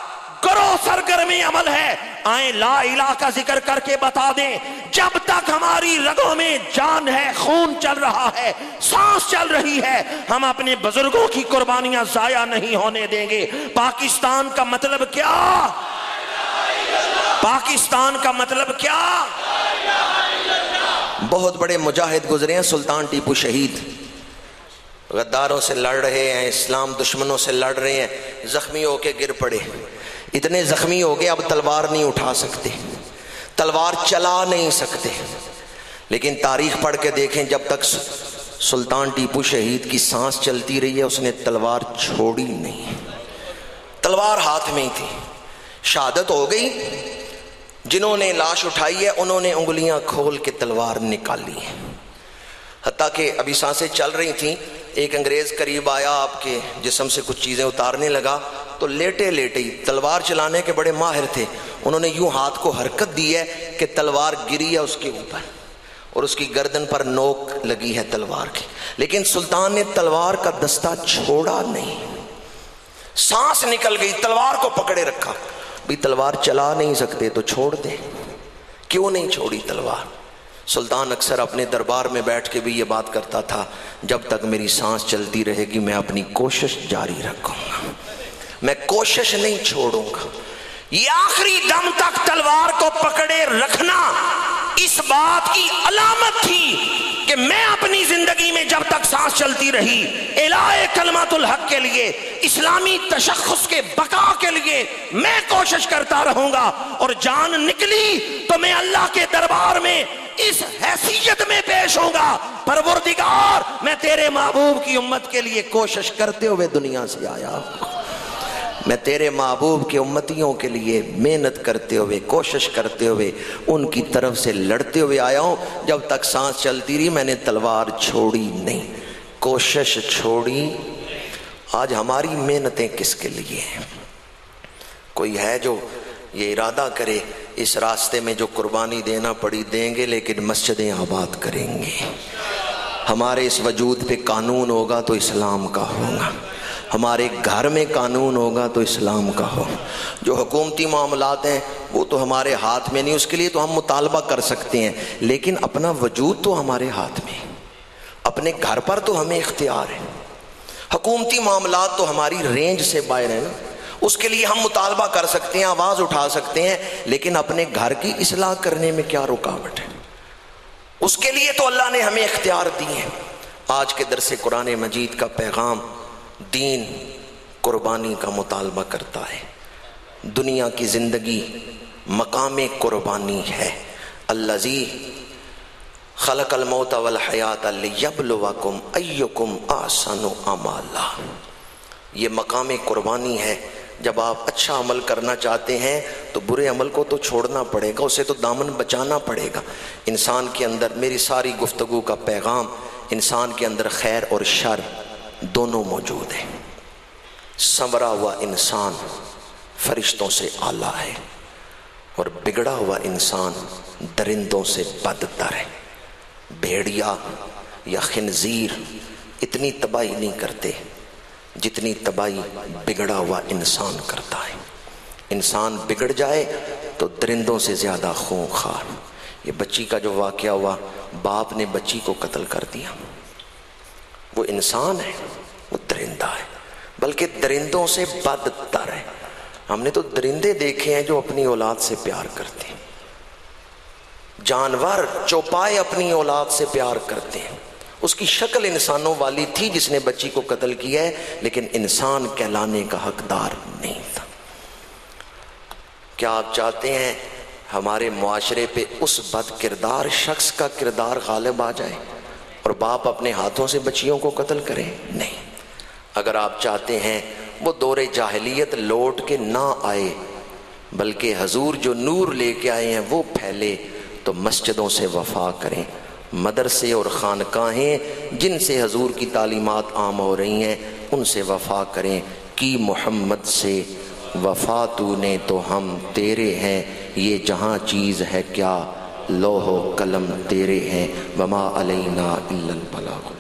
گروہ سرگرمی عمل ہے۔ آئیں لا الہ کا ذکر کر کے بتا دیں، جب تک ہماری رگوں میں جان ہے، خون چل رہا ہے، سانس چل رہی ہے، ہم اپنے بزرگوں کی قربانیاں ضائع نہیں ہونے دیں گے۔ پاکستان کا مطلب کیا؟ پاکستان کا مطلب کیا؟ بہت بڑے مجاہد گزرے ہیں، سلطان ٹیپو شہید غداروں سے لڑ رہے ہیں، اسلام دشمنوں سے لڑ رہے ہیں، زخمی ہو کے گر پڑے، اتنے زخمی ہو گئے اب تلوار نہیں اٹھا سکتے، تلوار چلا نہیں سکتے، لیکن تاریخ پڑھ کے دیکھیں جب تک سلطان ٹیپو شہید کی سانس چلتی رہی ہے اس نے تلوار چھوڑی نہیں، تلوار ہاتھ میں ہی تھی۔ شہادت ہو گئی، جنہوں نے لاش اٹھائی ہے انہوں نے انگلیاں کھول کے تلوار نکالی ہے، حتیٰ کہ ابھی سانسیں چل رہی تھیں، ایک انگریز قریب آیا، آپ کے جسم سے کچھ چیزیں اتارنے لگا تو لیٹے لیٹے ہی، تلوار چلانے کے بڑے ماہر تھے، انہوں نے یوں ہاتھ کو حرکت دی ہے کہ تلوار گری ہے اس کے اوپر اور اس کی گردن پر نوک لگی ہے تلوار کی، لیکن سلطان نے تلوار کا دستہ چھوڑا نہیں، سانس نکل گئی، تلوار کو پکڑے رکھا۔ بھی تلوار چلا نہیں سکتے تو چھوڑ دیں، کیوں نہیں چھوڑی تلوار؟ سلطان اکثر اپنے دربار میں بیٹھ کے بھی یہ بات کرتا تھا، جب تک میری سانس چلتی رہے گی میں اپنی کوشش جاری رکھوں گا، میں کوشش نہیں چھوڑوں گا۔ یہ آخری دم تک تلوار کو پکڑے رکھنا اس بات کی علامت تھی کہ میں اپنی زندگی میں جب تک سانس چلتی رہی اعلاء کلمۃ الحق کے لیے، اسلامی تشخص کے بقا کے لیے میں کوشش کرتا رہوں گا، اور جان نکلی تو میں اللہ کے دربار میں اس حیثیت میں پیش ہوں گا، پروردگار میں تیرے محبوب کی امت کے لیے کوشش کرتے ہوئے دنیا سے آیا ہوں، میں تیرے محبوب کے امتیوں کے لیے محنت کرتے ہوئے، کوشش کرتے ہوئے، ان کی طرف سے لڑتے ہوئے آیا ہوں۔ جب تک سانس چلتی رہی میں نے تلوار چھوڑی نہیں، کوشش چھوڑی۔ آج ہماری محنتیں کس کے لیے ہیں؟ کوئی ہے جو یہ ارادہ کرے اس راستے میں جو قربانی دینا پڑی دیں گے، لیکن مسجدیں آباد کریں گے، ہمارے اس وجود پہ قانون ہوگا تو اسلام کا ہوگا، ہمارے گھر میں قانون ہوگا تو اسلام کا ہو۔ جو حکومتی معاملات ہیں وہ تو ہمارے ہاتھ میں نہیں، اس کے لیے تو ہم مطالبہ کر سکتے ہیں، لیکن اپنا وجود تو ہمارے ہاتھ میں، اپنے گھر پر تو ہمیں اختیار ہے۔ حکومتی معاملات تو ہماری رینج سے باہر ہیں نا، اس کے لیے ہم مطالبہ کر سکتے ہیں، آواز اٹھا سکتے ہیں، لیکن اپنے گھر کی اصلاح کرنے میں کیا رکاوٹ ہے؟ اس کے لیے تو اللہ نے ہمیں اختیار دی ہے۔ آج کے درس قرآن مجید کا پیغام دین قربانی کا مطالبہ کرتا ہے، دنیا کی زندگی مقام قربانی ہے۔ الذی خلق الموت والحیات لیبلوکم ایکم احسن عملا، یہ مقام قربانی ہے۔ جب آپ اچھا عمل کرنا چاہتے ہیں تو برے عمل کو تو چھوڑنا پڑے گا، اسے تو دامن بچانا پڑے گا۔ انسان کے اندر، میری ساری گفتگو کا پیغام، انسان کے اندر خیر اور شر دونوں موجود ہیں۔ سنورا ہوا انسان فرشتوں سے اعلیٰ ہے، اور بگڑا ہوا انسان درندوں سے بدتر ہے۔ بھیڑیا یا خنزیر اتنی تباہی نہیں کرتے جتنی تباہی بگڑا ہوا انسان کرتا ہے۔ انسان بگڑ جائے تو درندوں سے زیادہ خونخوار۔ یہ بچی کا جو واقعہ ہوا، باپ نے بچی کو قتل کر دیا، وہ انسان ہے، وہ درندہ ہے، بلکہ درندوں سے بدتر ہے۔ ہم نے تو درندے دیکھے ہیں جو اپنی اولاد سے پیار کرتے ہیں، جانور چوپائے اپنی اولاد سے پیار کرتے ہیں۔ اس کی شکل انسانوں والی تھی جس نے بچی کو قتل کیا ہے، لیکن انسان کہلانے کا حقدار نہیں تھا۔ کیا آپ چاہتے ہیں ہمارے معاشرے پہ اس بد کردار شخص کا کردار غالب آ جائے اور باپ اپنے ہاتھوں سے بچیوں کو قتل کرے؟ نہیں۔ اگر آپ چاہتے ہیں وہ دور جاہلیت لوٹ کے نہ آئے، بلکہ حضور جو نور لے کے آئے ہیں وہ پھیلے، تو مسجدوں سے وفا کریں، مدرسے اور خانقاہیں جن سے حضور کی تعلیمات عام ہو رہی ہیں ان سے وفا کریں۔ کی محمد سے وفا تو نے تو ہم تیرے ہیں، یہ جہاں چیز ہے کیا لوح و قلم تیرے ہیں، وما علینا الا البلاغ۔